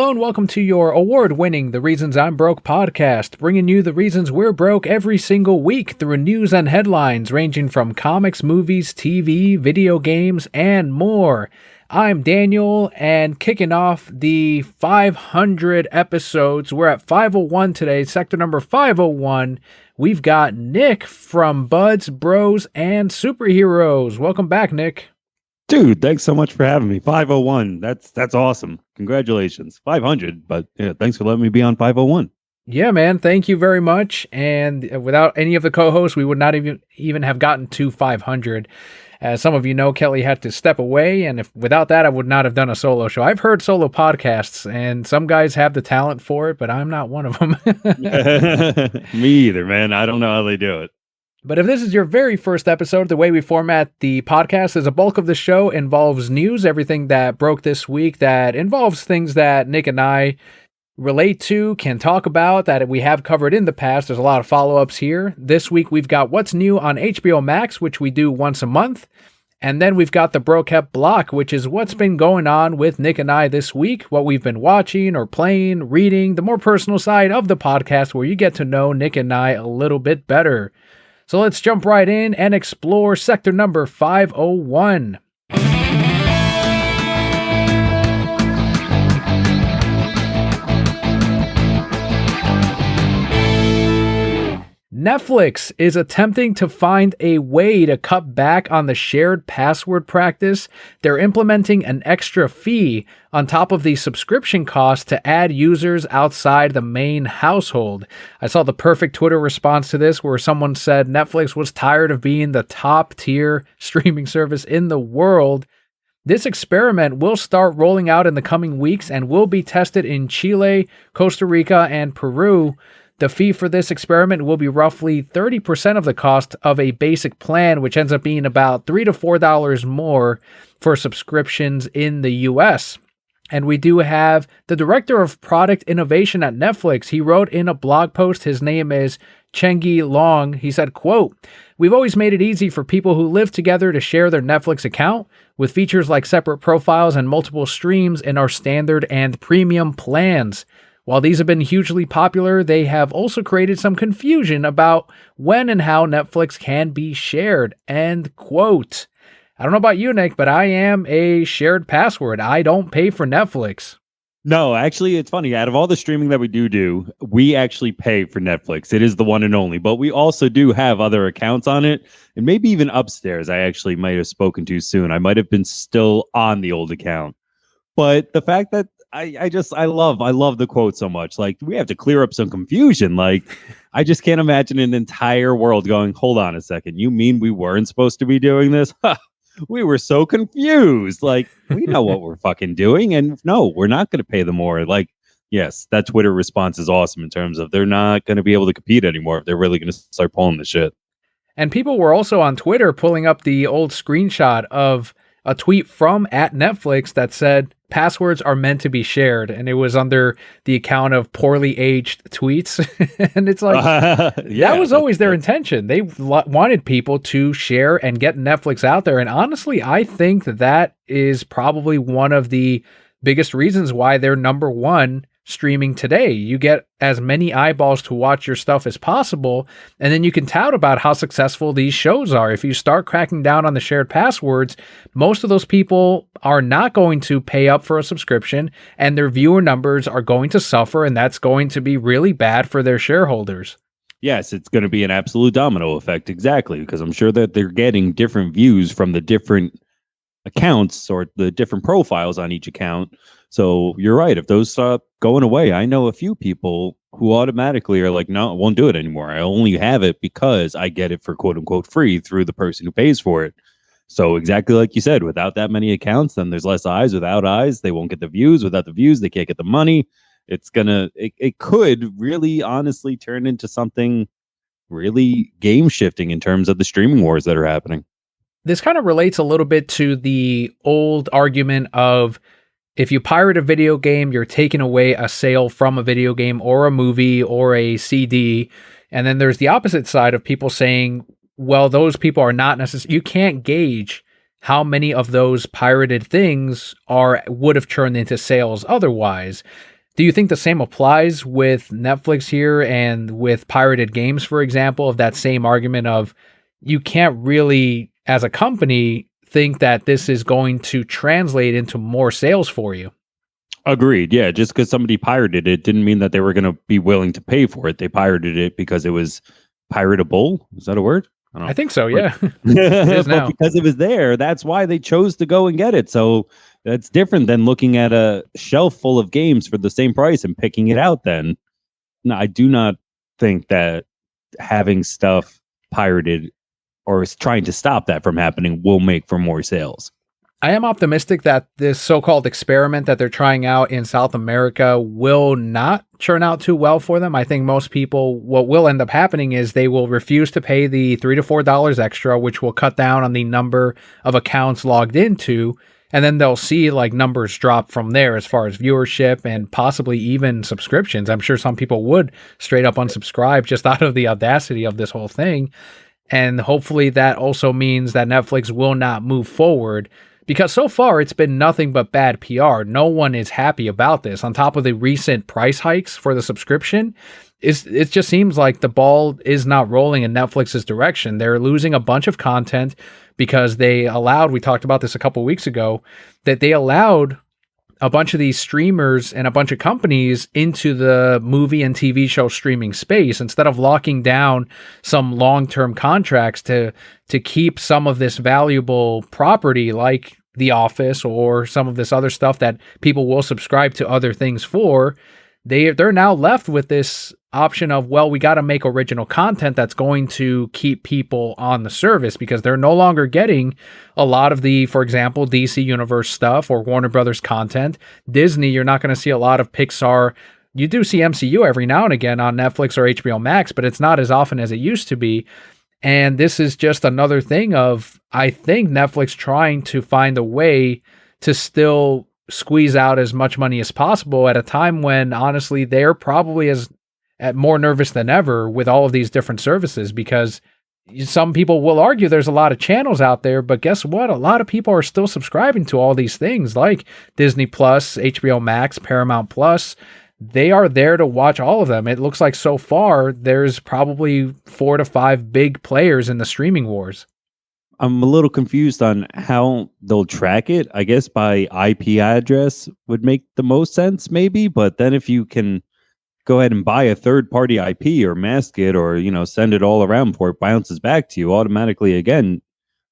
Hello and welcome to your award-winning The Reasons I'm Broke podcast, bringing you the reasons we're broke every single week through news and headlines ranging from comics, movies, TV, video games, and more. I'm Daniel, and kicking off the 500 episodes, we're at 501 today, sector number 501. We've got Nick from Buds, Bros, and Superheroes. Welcome back, Nick. Dude, thanks so much for having me. 501. That's awesome. Congratulations. 500, but yeah, thanks for letting me be on 501. Yeah, man, thank you very much. And without any of the co-hosts, we would not even have gotten to 500. As some of you know, Kelly had to step away, and without that, I would not have done a solo show. I've heard solo podcasts, and some guys have the talent for it, but I'm not one of them. Me either, man. I don't know how they do it. But if this is your very first episode, the way we format the podcast is a bulk of the show involves news, everything that broke this week that involves things that Nick and I relate to, can talk about, that we have covered in the past. There's a lot of follow-ups here. This week we've got what's new on HBO Max, which we do once a month. And then we've got the Brokept Block, which is what's been going on with Nick and I this week, what we've been watching or playing, reading, the more personal side of the podcast where you get to know Nick and I a little bit better. So let's jump right in and explore sector number 501. Netflix is attempting to find a way to cut back on the shared password practice. They're implementing an extra fee on top of the subscription cost to add users outside the main household. I saw the perfect Twitter response to this where someone said Netflix was tired of being the top tier streaming service in the world. This experiment will start rolling out in the coming weeks and will be tested in Chile, Costa Rica, and Peru. The fee for this experiment will be roughly 30% of the cost of a basic plan, which ends up being about $3 to $4 more for subscriptions in the US. And we do have the director of product innovation at Netflix. He wrote in a blog post, his name is Chengi Long. He said, quote, "We've always made it easy for people who live together to share their Netflix account with features like separate profiles and multiple streams in our standard and premium plans. While these have been hugely popular, they have also created some confusion about when and how Netflix can be shared." End quote. I don't know about you, Nick, but I am a shared password. I don't pay for Netflix. No, actually, it's funny. Out of all the streaming that we do, we actually pay for Netflix. It is the one and only, but we also do have other accounts on it, and maybe even upstairs. I actually might have spoken too soon. I might have been still on the old account. But the fact that I love the quote so much. Like, we have to clear up some confusion. Like, I just can't imagine an entire world going, hold on a second. You mean we weren't supposed to be doing this? We were so confused. Like, we know what we're fucking doing. And no, we're not going to pay them more. Like, yes, that Twitter response is awesome in terms of they're not going to be able to compete anymore if they're really going to start pulling the shit. And people were also on Twitter pulling up the old screenshot of a tweet from at Netflix that said passwords are meant to be shared, and it was under the account of poorly aged tweets. And it's like, that was always their intention. They wanted people to share and get Netflix out there. And honestly, I think that is probably one of the biggest reasons why they're number one streaming today. You get as many eyeballs to watch your stuff as possible, and then you can tout about how successful these shows are. If you start cracking down on the shared passwords, most of those people are not going to pay up for a subscription, and their viewer numbers are going to suffer, and that's going to be really bad for their shareholders. Yes, it's going to be an absolute domino effect, exactly, because I'm sure that they're getting different views from the different accounts or the different profiles on each account. So you're right. If those stop going away, I know a few people who automatically are like, no, I won't do it anymore. I only have it because I get it for quote unquote free through the person who pays for it. So exactly like you said, without that many accounts, then there's less eyes. Without eyes, they won't get the views. Without the views, they can't get the money. It could really honestly turn into something really game shifting in terms of the streaming wars that are happening. This kind of relates a little bit to the old argument of if you pirate a video game, you're taking away a sale from a video game or a movie or a CD. And then there's the opposite side of people saying, well, those people are not necessarily, you can't gauge how many of those pirated things would have turned into sales otherwise. Do you think the same applies with Netflix here and with pirated games, for example, of that same argument of you can't really, as a company, think that this is going to translate into more sales for you? Agreed. Yeah, just because somebody pirated it didn't mean that they were going to be willing to pay for it. They pirated it because it was piratable. Is that a word? I don't I know. think so, But, yeah. It is but now. because it was there, that's why they chose to go and get it. So that's different than looking at a shelf full of games for the same price and picking it out then. No, I do not think that having stuff pirated or is trying to stop that from happening will make for more sales. I am optimistic that this so-called experiment that they're trying out in South America will not turn out too well for them. I think most people, what will end up happening is they will refuse to pay the $3 to $4 extra, which will cut down on the number of accounts logged into. And then they'll see like numbers drop from there as far as viewership and possibly even subscriptions. I'm sure some people would straight up unsubscribe just out of the audacity of this whole thing. And hopefully that also means that Netflix will not move forward, because so far it's been nothing but bad PR. No one is happy about this. On top of the recent price hikes for the subscription, it just seems like the ball is not rolling in Netflix's direction. They're losing a bunch of content because they allowed, we talked about this a couple weeks ago, that they allowed a bunch of these streamers and a bunch of companies into the movie and TV show streaming space instead of locking down some long-term contracts to keep some of this valuable property like The Office or some of this other stuff that people will subscribe to other things for. They're now left with this option of, well, we got to make original content that's going to keep people on the service, because they're no longer getting a lot of the, for example, DC Universe stuff or Warner Brothers content. Disney, you're not going to see a lot of Pixar. You do see MCU every now and again on Netflix or HBO Max, but it's not as often as it used to be. And this is just another thing of, I think, Netflix trying to find a way to still squeeze out as much money as possible at a time when, honestly, they're probably more nervous than ever with all of these different services, because some people will argue there's a lot of channels out there, but guess what? A lot of people are still subscribing to all these things like Disney Plus, HBO Max, Paramount Plus. They are there to watch all of them. It looks like so far there's probably 4 to 5 big players in the streaming wars. I'm a little confused on how they'll track it. I guess by IP address would make the most sense, maybe. But then if you can go ahead and buy a third-party IP or mask it or, send it all around before it bounces back to you automatically again,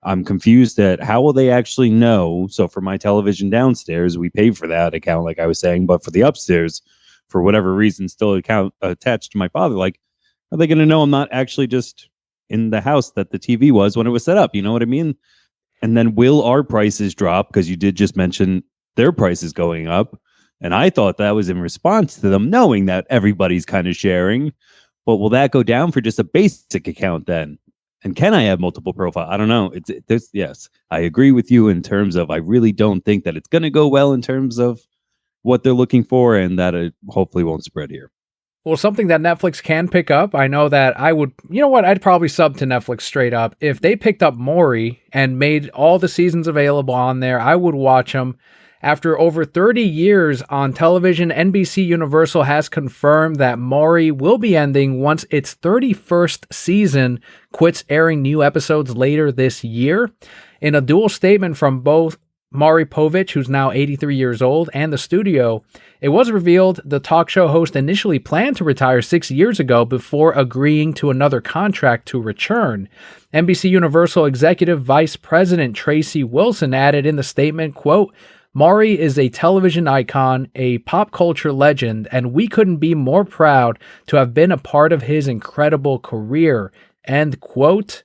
I'm confused at how will they actually know? So for my television downstairs, we pay for that account, like I was saying. But for the upstairs, for whatever reason, still attached to my father, like, are they going to know I'm not actually just in the house that the TV was when it was set up? You know what I mean? And then will our prices drop? Because you did just mention their prices going up. And I thought that was in response to them knowing that everybody's kind of sharing. But will that go down for just a basic account then? And can I have multiple profiles? I don't know. Yes, I agree with you in terms of I really don't think that it's going to go well in terms of what they're looking for, and that it hopefully won't spread here. Well, something that Netflix can pick up, I know that I would, I'd probably sub to Netflix straight up. If they picked up Maury and made all the seasons available on there, I would watch them. After over 30 years on television, NBC Universal has confirmed that Maury will be ending once its 31st season quits airing new episodes later this year. In a dual statement from both Maury Povich, who's now 83 years old, and the studio, it was revealed the talk show host initially planned to retire 6 years ago before agreeing to another contract to return. NBC Universal Executive Vice President Tracy Wilson added in the statement, quote, "Maury is a television icon, a pop culture legend, and we couldn't be more proud to have been a part of his incredible career." End quote.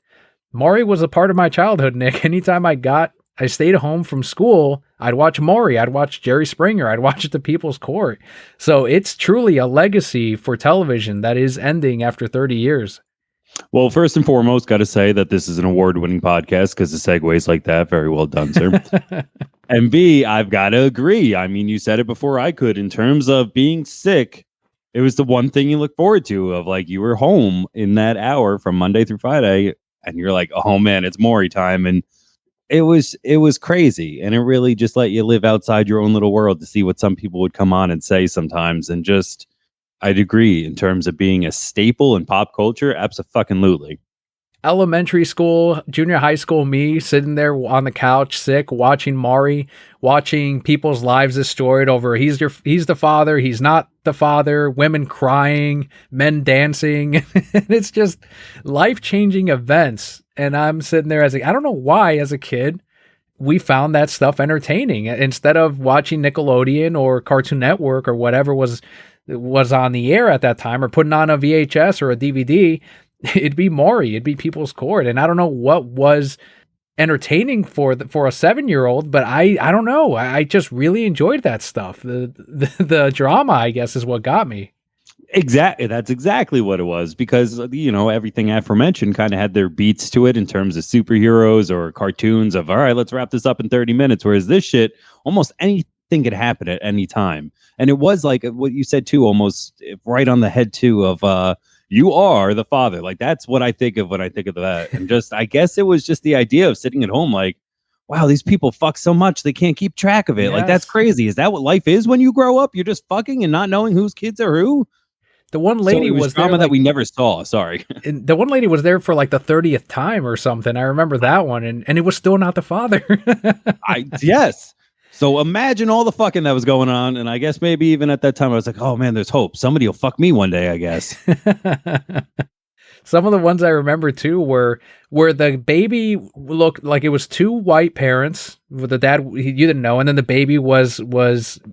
Maury was a part of my childhood, Nick. Anytime I stayed home from school, I'd watch Maury, I'd watch Jerry Springer, I'd watch The People's Court. So it's truly a legacy for television that is ending after 30 years. Well, first and foremost, got to say that this is an award-winning podcast because the segues like that, very well done, sir. And B, I've got to agree. I mean, you said it before I could. In terms of being sick, it was the one thing you look forward to, of like you were home in that hour from Monday through Friday, and you're like, oh man, it's Maury time. And it was crazy, and it really just let you live outside your own little world to see what some people would come on and say sometimes. And just, I'd agree in terms of being a staple in pop culture. Absolutely. Elementary school, junior high school me sitting there on the couch sick watching Maury, watching people's lives destroyed over he's the father, he's not the father, women crying, men dancing. It's just life-changing events. And I'm sitting there I don't know why as a kid we found that stuff entertaining instead of watching Nickelodeon or Cartoon Network or whatever was on the air at that time, or putting on a VHS or a DVD. It'd be Maury, it'd be People's Court, and I don't know what was entertaining for a 7-year-old, but I don't know. I just really enjoyed that stuff. The drama, I guess, is what got me. Exactly. That's exactly what it was, because, everything aforementioned kind of had their beats to it in terms of superheroes or cartoons of, all right, let's wrap this up in 30 minutes. Whereas this shit, almost anything could happen at any time. And it was like what you said too, almost right on the head too, of, you are the father. Like, that's what I think of when I think of that. And just, I guess it was just the idea of sitting at home like, wow, these people fuck so much they can't keep track of it. Yes. Like, that's crazy. Is that what life is when you grow up? You're just fucking and not knowing whose kids are who? The one lady was drama there, that we never saw. Sorry. The one lady was there for like the 30th time or something. I remember that one. And it was still not the father. Yes. So imagine all the fucking that was going on. And I guess maybe even at that time, I was like, oh man, there's hope. Somebody will fuck me one day, I guess. Some of the ones I remember too were where the baby looked like it was two white parents with the dad you didn't know, and then the baby was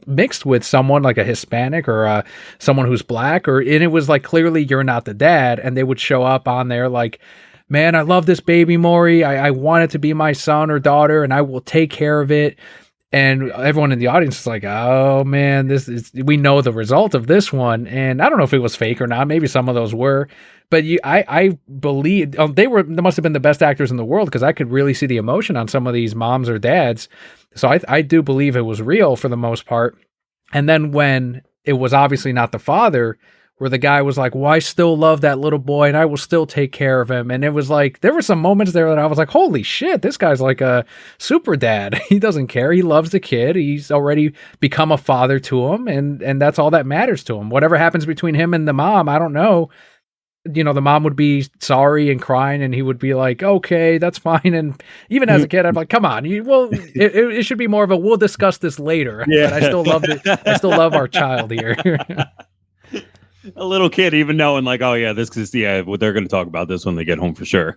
mixed with someone like a Hispanic or someone who's black, and it was like clearly you're not the dad, and they would show up on there like, man, I love this baby Maury. I want it to be my son or daughter, and I will take care of it. And everyone in the audience is like, oh man, we know the result of this one. And I don't know if it was fake or not. Maybe some of those were, but I believe they must have been the best actors in the world, because I could really see the emotion on some of these moms or dads. So I do believe it was real for the most part. And then when it was obviously not the father, where the guy was like, well, I still love that little boy and I will still take care of him. And it was like, there were some moments there that I was like, holy shit, this guy's like a super dad. He doesn't care. He loves the kid. He's already become a father to him. And that's all that matters to him. Whatever happens between him and the mom, I don't know. The mom would be sorry and crying, and he would be like, okay, that's fine. And even as a kid, I'm like, come on, it should be more of a, we'll discuss this later. Yeah. But I still love it. I still love our child here. A little kid, even knowing like, oh yeah, this is what they're going to talk about this when they get home for sure.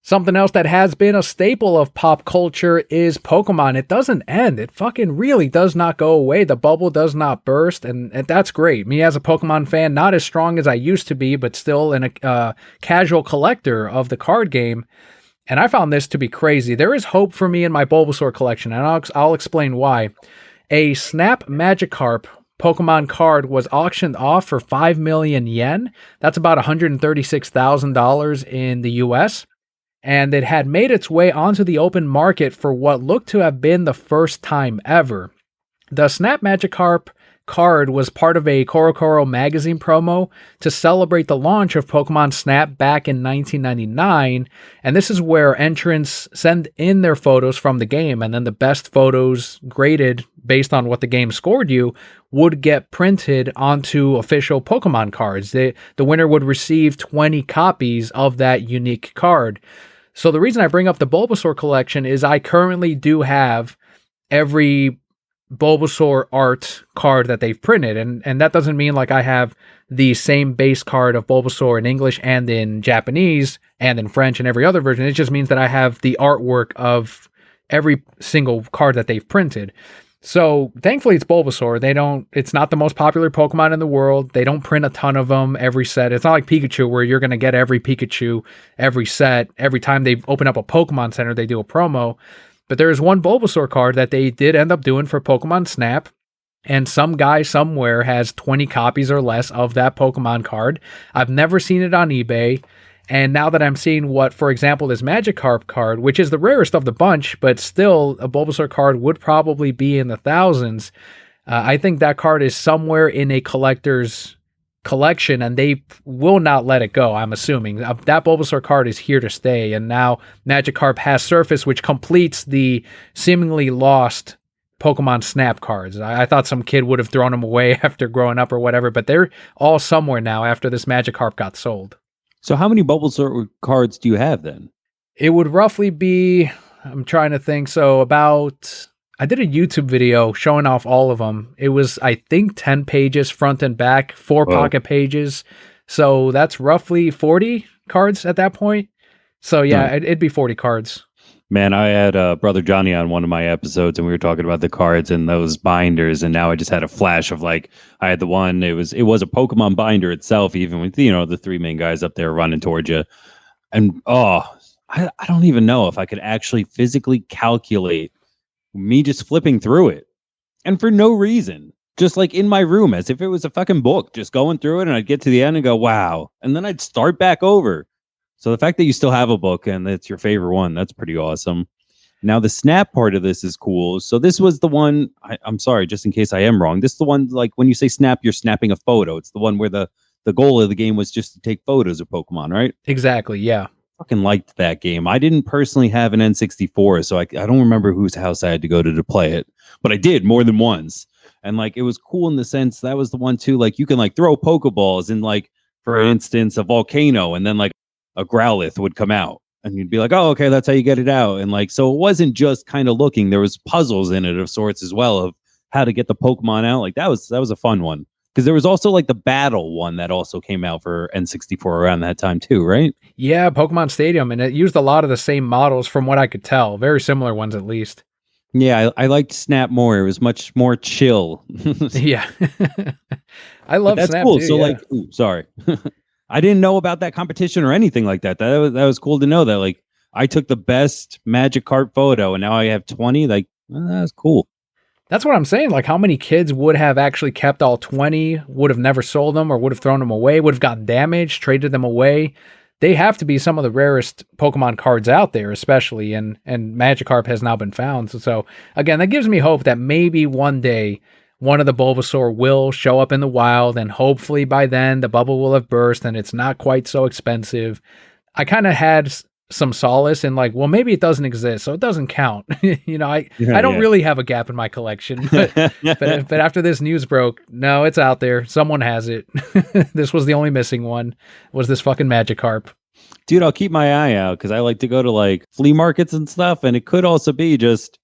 Something else that has been a staple of pop culture is Pokemon. It doesn't end. It fucking really does not go away. The bubble does not burst, and that's great. Me as a Pokemon fan, not as strong as I used to be, but still a casual collector of the card game. And I found this to be crazy. There is hope for me in my Bulbasaur collection, and I'll explain why. A Snap Magikarp Pokemon card was auctioned off for 5 million yen. That's about $136,000 in the US. And it had made its way onto the open market for what looked to have been the first time ever. The Snap Magikarp card was part of a CoroCoro magazine promo to celebrate the launch of Pokemon Snap back in 1999, and this is where entrants send in their photos from the game, and then the best photos graded based on what the game scored you would get printed onto official Pokemon cards. The winner would receive 20 copies of that unique card. So the reason I bring up the Bulbasaur collection is I currently do have every Bulbasaur art card that they've printed, and that doesn't mean like I have the same base card of Bulbasaur in English and in Japanese and in French and every other version. It just means that I have the artwork of every single card that they've printed. So thankfully it's Bulbasaur. It's not the most popular Pokemon in the world. They don't print a ton of them every set. It's not like Pikachu where you're going to get every Pikachu every set. Every time they open up a Pokemon Center, they do a promo. But there is one Bulbasaur card that they did end up doing for Pokemon Snap, and some guy somewhere has 20 copies or less of that Pokemon card. I've never seen it on eBay, and now that I'm seeing what, for example, this Magikarp card, which is the rarest of the bunch, but still a Bulbasaur card would probably be in the thousands, I think that card is somewhere in a collector's collection, and they will not let it go. I'm assuming that Bulbasaur card is here to stay, and now Magikarp has surfaced, which completes the seemingly lost Pokemon Snap cards. I thought some kid would have thrown them away after growing up or whatever, but they're all somewhere now after this Magikarp got sold. So how many Bulbasaur cards do you have then? It would roughly be, I'm trying to think, so about, I did a YouTube video showing off all of them. It was, I think, 10 pages front and back, 4 pocket pages. So that's roughly 40 cards at that point. So yeah, it'd be 40 cards. Man, I had Brother Johnny on one of my episodes, and we were talking about the cards and those binders, and now I just had a flash of like, I had the one, it was a Pokemon binder itself, even with, you know, the 3 main guys up there running towards you. And I don't even know if I could actually physically calculate me just flipping through it. And for no reason. Just like in my room, as if it was a fucking book, just going through it, and I'd get to the end and go, wow. And then I'd start back over. So the fact that you still have a book and it's your favorite one, that's pretty awesome. Now the Snap part of this is cool. So this was the one, I'm sorry, just in case I am wrong. This is the one, like when you say Snap, you're snapping a photo. It's the one where the goal of the game was just to take photos of Pokemon, right? Exactly, yeah. Fucking liked that game. I didn't personally have an N64, so I don't remember whose house I had to go to play it, but I did more than once. And like it was cool in the sense that was the one too, like you can like throw Pokeballs in, like, for instance, a volcano, and then like a Growlithe would come out, and you'd be like, oh, okay, that's how you get it out. And like, so it wasn't just kind of looking, there was puzzles in it of sorts as well of how to get the Pokemon out. Like that was a fun one, because there was also like the battle one that also came out for N64 around that time too, right? Yeah, Pokemon Stadium, and it used a lot of the same models from what I could tell, very similar ones at least. Yeah, I liked Snap more. It was much more chill. Yeah. I love that's Snap cool. too, So yeah. like, sorry. I didn't know about that competition or anything like that. That was cool to know that, like, I took the best Magikarp photo and now I have 20. Like, that's cool. That's what I'm saying. Like, how many kids would have actually kept all 20, would have never sold them, or would have thrown them away, would have gotten damaged, traded them away? They have to be some of the rarest Pokemon cards out there, especially, and Magikarp has now been found. So again, that gives me hope that maybe one day one of the Bulbasaur will show up in the wild, and hopefully by then the bubble will have burst and it's not quite so expensive. I kind of had some solace in like, well, maybe it doesn't exist, so it doesn't count. You know, I don't really have a gap in my collection, but after this news broke, no, it's out there. Someone has it. This was the only missing one, was this fucking Magikarp. Dude, I'll keep my eye out, because I like to go to like flea markets and stuff, and it could also be just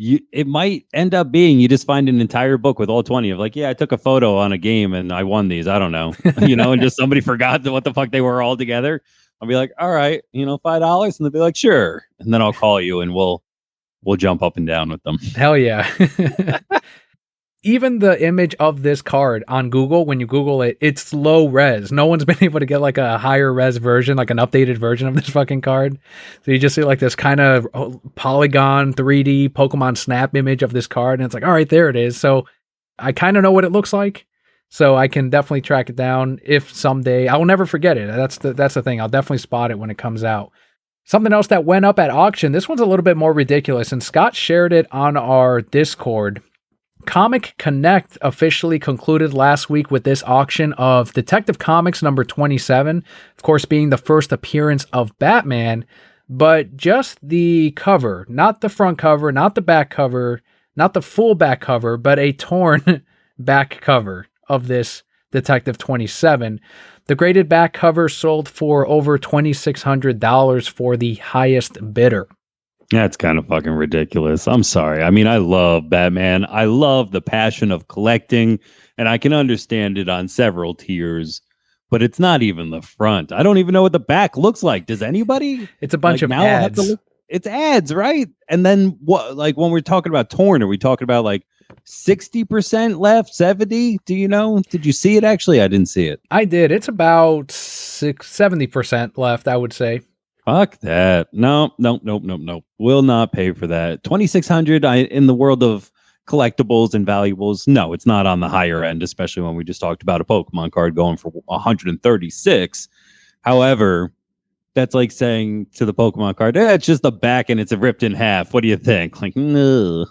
it might end up being you just find an entire book with all 20 of like, yeah, I took a photo on a game and I won these. I don't know, you know, and just somebody forgot what the fuck they were all together. I'll be like, all right, you know, $5, and they'll be like, sure, and then I'll call you and we'll jump up and down with them. Hell yeah. Even the image of this card on Google, when you Google it, it's low res. No one's been able to get like a higher res version, like an updated version of this fucking card. So you just see like this kind of polygon 3D Pokemon Snap image of this card, and it's like, all right, there it is. So I kind of know what it looks like, so I can definitely track it down if someday. I will never forget it. That's the thing. I'll definitely spot it when it comes out. Something else that went up at auction, this one's a little bit more ridiculous, and Scott shared it on our Discord. Comic Connect officially concluded last week with this auction of Detective Comics number 27, of course being the first appearance of Batman, but just the cover, not the front cover, not the back cover, not the full back cover, but a torn back cover of this Detective 27. The graded back cover sold for over $2,600 for the highest bidder. That's kind of fucking ridiculous. I'm sorry. I mean, I love Batman. I love the passion of collecting, and I can understand it on several tiers, but it's not even the front. I don't even know what the back looks like. Does anybody? It's a bunch of now ads. I have to look. It's ads, right? And then what? Like when we're talking about torn, are we talking about like 60% left, 70? Do you know? Did you see it? Actually, I didn't see it. I did. It's about 70% left, I would say. Fuck that. No. Will not pay for that. 2,600 in the world of collectibles and valuables. No, it's not on the higher end, especially when we just talked about a Pokemon card going for 136. However, that's like saying to the Pokemon card, it's just the back and it's ripped in half. What do you think? Like, no.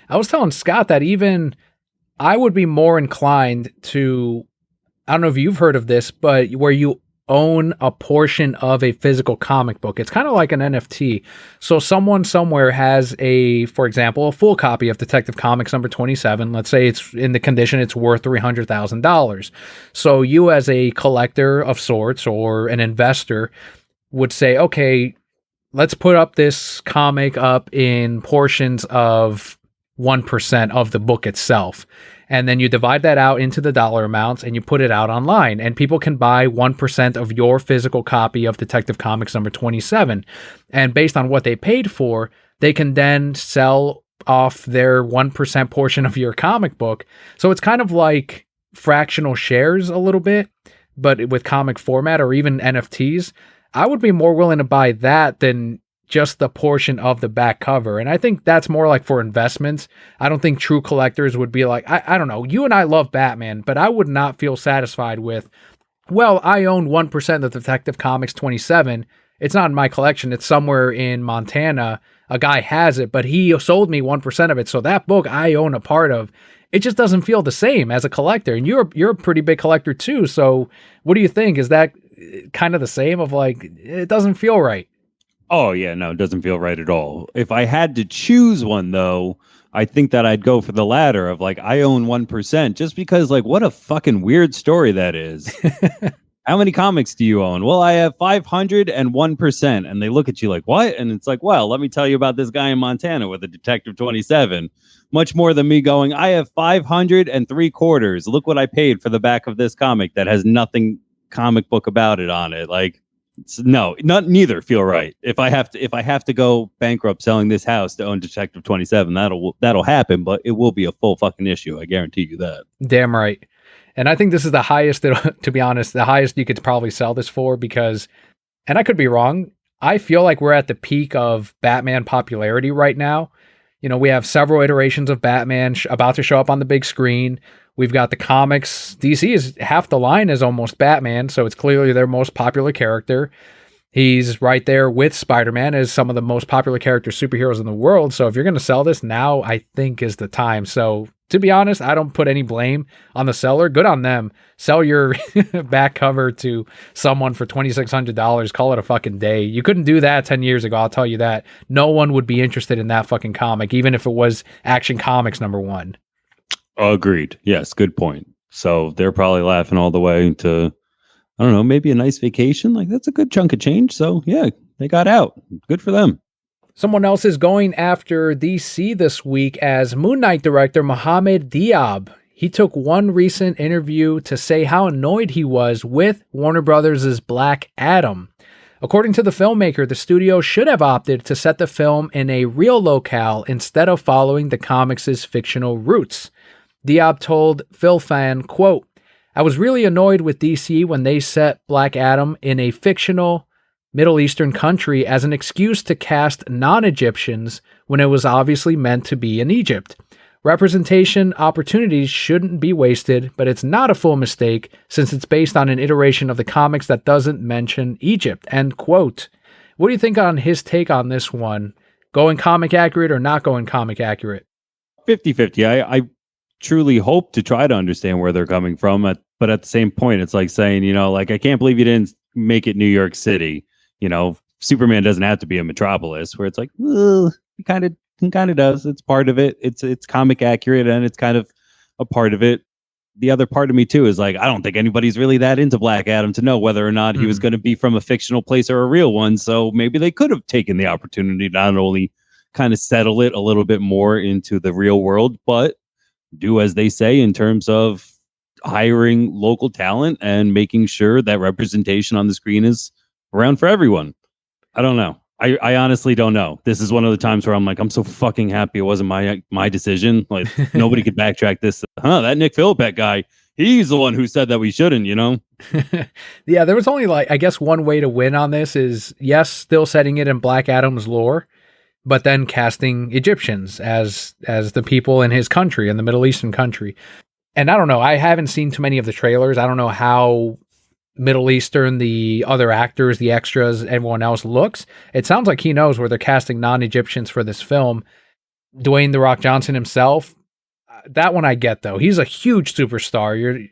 I was telling Scott that even I would be more inclined to I don't know if you've heard of this, but where you own a portion of a physical comic book. It's kind of like an NFT. So someone somewhere has for example, a full copy of Detective Comics number 27. Let's say it's in the condition it's worth $300,000. So you as a collector of sorts or an investor would say, okay, let's put up this comic up in portions of 1% of the book itself. And then you divide that out into the dollar amounts and you put it out online. And people can buy 1% of your physical copy of Detective Comics number 27. And based on what they paid for, they can then sell off their 1% portion of your comic book. So it's kind of like fractional shares a little bit, but with comic format or even NFTs. I would be more willing to buy that than just the portion of the back cover. And I think that's more like for investments. I don't think true collectors would be like, I don't know, you and I love Batman, but I would not feel satisfied with, well, I own 1% of Detective Comics 27. It's not in my collection. It's somewhere in Montana. A guy has it, but he sold me 1% of it. So that book I own a part of. It just doesn't feel the same as a collector. And you're a pretty big collector too. So what do you think? Is that kind of the same of like, it doesn't feel right? Oh yeah, no, it doesn't feel right at all. If I had to choose one though, I think that I'd go for the latter of like I own 1% just because like what a fucking weird story that is. How many comics do you own? Well, I have 501%. And they look at you like, what? And it's like, well, let me tell you about this guy in Montana with a Detective 27. Much more than me going, I have 503 quarters. Look what I paid for the back of this comic that has nothing comic book about it on it. Like, neither feel right. If I have to go bankrupt selling this house to own Detective 27, that'll happen, but it will be a full fucking issue. I guarantee you that. Damn right. And I think this is the highest, to be honest, the highest you could probably sell this for because, and I could be wrong, I feel like we're at the peak of Batman popularity right now. You know, we have several iterations of Batman about to show up on the big screen. We've got the comics. DC is half the line is almost Batman, so it's clearly their most popular character. He's right there with Spider-Man as some of the most popular superheroes in the world. So if you're going to sell this now, I think is the time. So to be honest, I don't put any blame on the seller. Good on them. Sell your back cover to someone for $2,600. Call it a fucking day. You couldn't do that 10 years ago. I'll tell you that. No one would be interested in that fucking comic, even if it was Action Comics #1. Agreed. Yes, good point. So they're probably laughing all the way to, I don't know, maybe a nice vacation. Like that's a good chunk of change. So yeah, they got out. Good for them. Someone else is going after DC this week as Moon Knight director Mohamed Diab. He took one recent interview to say how annoyed he was with Warner Brothers' Black Adam. According to the filmmaker, the studio should have opted to set the film in a real locale instead of following the comics' fictional roots. Diab told PhilFan, quote, I was really annoyed with DC when they set Black Adam in a fictional Middle Eastern country as an excuse to cast non-Egyptians when it was obviously meant to be in Egypt. Representation opportunities shouldn't be wasted, but it's not a full mistake since it's based on an iteration of the comics that doesn't mention Egypt, end quote. What do you think on his take on this one? Going comic accurate or not going comic accurate? 50-50. I truly hope to try to understand where they're coming from. But at the same point, it's like saying, you know, like, I can't believe you didn't make it New York City. You know, Superman doesn't have to be a metropolis where it's like, well, he kind of does. It's part of it. It's comic accurate and it's kind of a part of it. The other part of me too is like, I don't think anybody's really that into Black Adam to know whether or not he was going to be from a fictional place or a real one. So maybe they could have taken the opportunity to not only kind of settle it a little bit more into the real world, but do as they say in terms of hiring local talent and making sure that representation on the screen is around for everyone. I don't know. I honestly don't know. This is one of the times where I'm like, I'm so fucking happy it wasn't my decision. Like nobody could backtrack this. That Nick Phillippe guy, he's the one who said that we shouldn't, you know? Yeah, there was only like, I guess one way to win on this is, yes, still setting it in Black Adam's lore, but then casting Egyptians as the people in his country, in the Middle Eastern country. And I don't know, I haven't seen too many of the trailers. I don't know how Middle Eastern the other actors, the extras, everyone else looks. It sounds like he knows where they're casting non-Egyptians for this film. Dwayne "The Rock" Johnson himself, that one I get though. He's a huge superstar.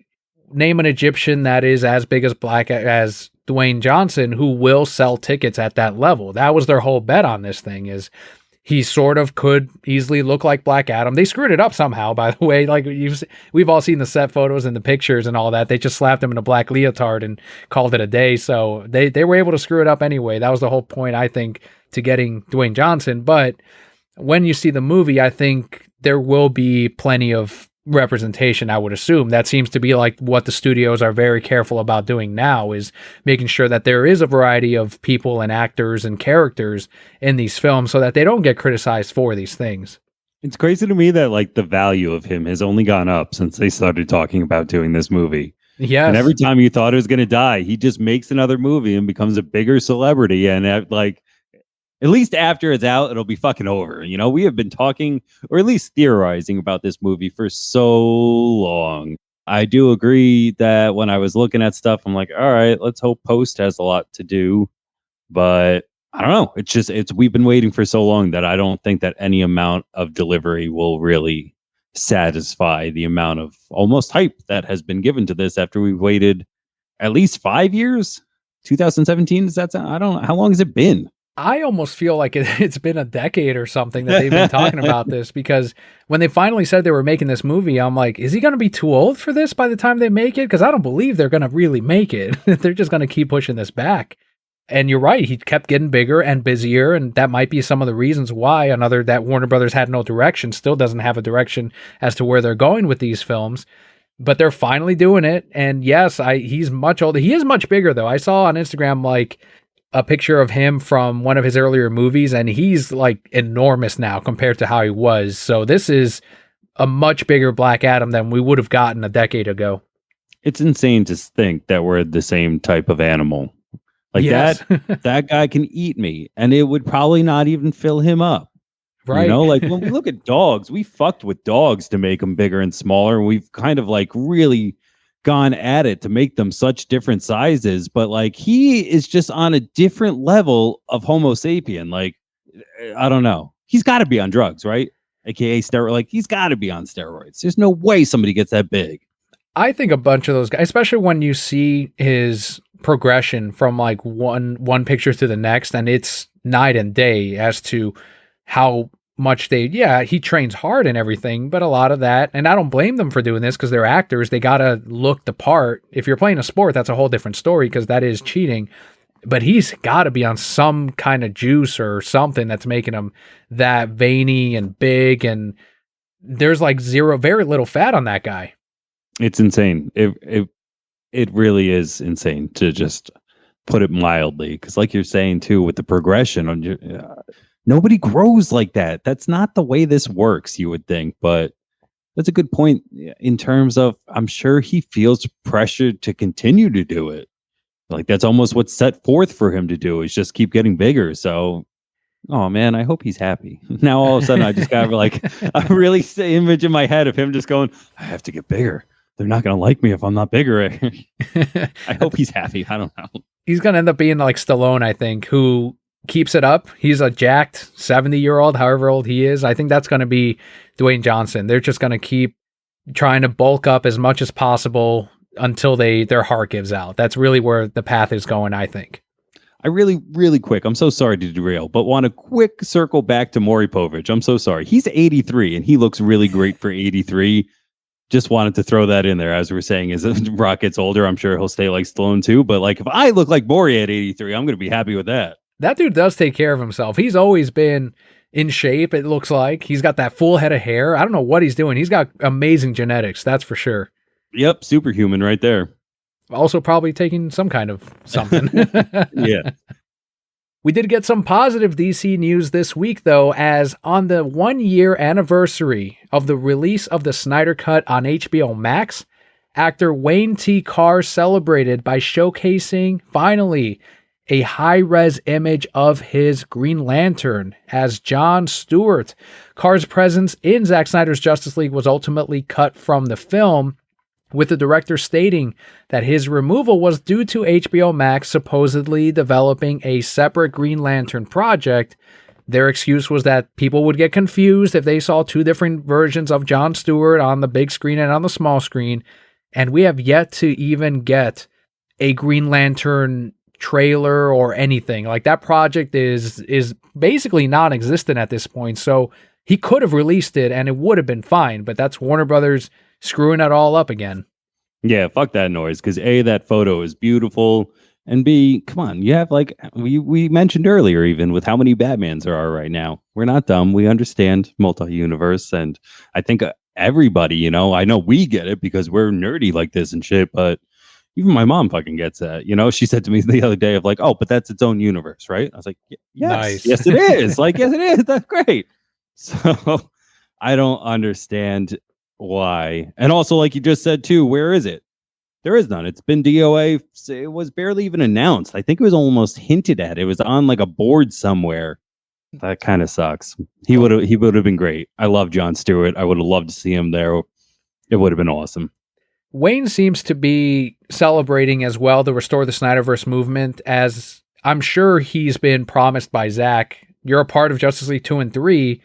name an Egyptian that is as big as black as Dwayne Johnson who will sell tickets at that level. That was their whole bet on this thing, is he sort of could easily look like Black Adam. They screwed it up somehow, by the way. Like we've all seen the set photos and the pictures and all that. They just slapped him in a black leotard and called it a day. So they were able to screw it up anyway. That was the whole point, I think, to getting Dwayne Johnson. But when you see the movie, I think there will be plenty of representation, I would assume. That seems to be like what the studios are very careful about doing now, is making sure that there is a variety of people and actors and characters in these films so that they don't get criticized for these things. It's crazy to me that like the value of him has only gone up since they started talking about doing this movie. Yes. And every time you thought it was going to die, he just makes another movie and becomes a bigger celebrity. And at least after it's out, it'll be fucking over. You know, we have been talking, or at least theorizing about this movie for so long. I do agree that when I was looking at stuff, I'm like, all right, let's hope post has a lot to do. But I don't know. We've been waiting for so long that I don't think that any amount of delivery will really satisfy the amount of almost hype that has been given to this after we've waited at least 5 years. 2017, I don't know. How long has it been? I almost feel like it's been a decade or something that they've been talking about this, because when they finally said they were making this movie, I'm like, is he going to be too old for this by the time they make it? Because I don't believe they're going to really make it. They're just going to keep pushing this back. And you're right. He kept getting bigger and busier. And that might be some of the reasons why that Warner Brothers had no direction, still doesn't have a direction as to where they're going with these films. But they're finally doing it. And yes, he's much older. He is much bigger, though. I saw on Instagram, like, a picture of him from one of his earlier movies, and he's like enormous now compared to how he was. So this is a much bigger Black Adam than we would have gotten a decade ago. It's insane to think that we're the same type of animal. Like yes. that guy can eat me and it would probably not even fill him up. Right. You know, like when we look at dogs, we fucked with dogs to make them bigger and smaller. We've kind of like really gone at it to make them such different sizes, but like he is just on a different level of Homo sapien. Like, I don't know. He's got to be on drugs, right? AKA steroid. Like, he's got to be on steroids. There's no way somebody gets that big. I think a bunch of those guys, especially when you see his progression from like one picture to the next, and it's night and day as to how much he trains hard and everything, but a lot of that, and I don't blame them for doing this because they're actors, they gotta look the part. If you're playing a sport, that's a whole different story because that is cheating, but he's got to be on some kind of juice or something that's making him that veiny and big, and there's like very little fat on that guy. It's insane. It really is insane, to just put it mildly, because like you're saying too, with the progression on your nobody grows like that. That's not the way this works, you would think. But that's a good point in terms of, I'm sure he feels pressured to continue to do it. Like, that's almost what's set forth for him to do, is just keep getting bigger. So, oh man, I hope he's happy. Now all of a sudden I just got like a really image in my head of him just going, I have to get bigger. They're not going to like me if I'm not bigger. I hope he's happy. I don't know. He's going to end up being like Stallone, I think, who keeps it up. He's a jacked 70-year-old, however old he is. I think that's going to be Dwayne Johnson. They're just going to keep trying to bulk up as much as possible until their heart gives out. That's really where the path is going, I think. I really quick, I'm so sorry to derail, but want a quick circle back to Maury Povich. I'm so sorry. He's 83 and he looks really great for 83. Just wanted to throw that in there. As we were saying, as Rock gets older, I'm sure he'll stay like Stallone too. But like, if I look like Maury at 83, I'm going to be happy with that. That dude does take care of himself. He's always been in shape, it looks like. He's got that full head of hair. I don't know what he's doing. He's got amazing genetics, that's for sure. Yep, superhuman right there. Also probably taking some kind of something. Yeah. We did get some positive DC news this week, though, as on the 1-year anniversary of the release of the Snyder Cut on HBO Max, actor Wayne T. Carr celebrated by showcasing, finally, a high-res image of his Green Lantern as John Stewart. Carr's presence in Zack Snyder's Justice League was ultimately cut from the film, with the director stating that his removal was due to HBO Max supposedly developing a separate Green Lantern project. Their excuse was that people would get confused if they saw two different versions of John Stewart on the big screen and on the small screen. and we have yet to even get a Green Lantern trailer or anything. Like, that project is basically non-existent at this point. So he could have released it and it would have been fine, but that's Warner Brothers screwing it all up again. Yeah, fuck that noise. Because A, that photo is beautiful, and B, come on, you have like we mentioned earlier, even with how many Batmans there are right now. We're not dumb. We understand multi-universe, and I think everybody, you know, I know we get it because we're nerdy like this and shit, but even my mom fucking gets that. You know, she said to me the other day of like, oh, but that's its own universe, right? I was like, yes, Nice. yes, it is. Like, yes, it is. That's great. So I don't understand why. And also, like you just said too, where is it? There is none. It's been DOA. It was barely even announced. I think it was almost hinted at. It was on like a board somewhere. That kind of sucks. He would have been great. I love Jon Stewart. I would have loved to see him there. It would have been awesome. Wayne seems to be celebrating as well the Restore the Snyderverse movement, as I'm sure he's been promised by Zach, you're a part of Justice League 2 and 3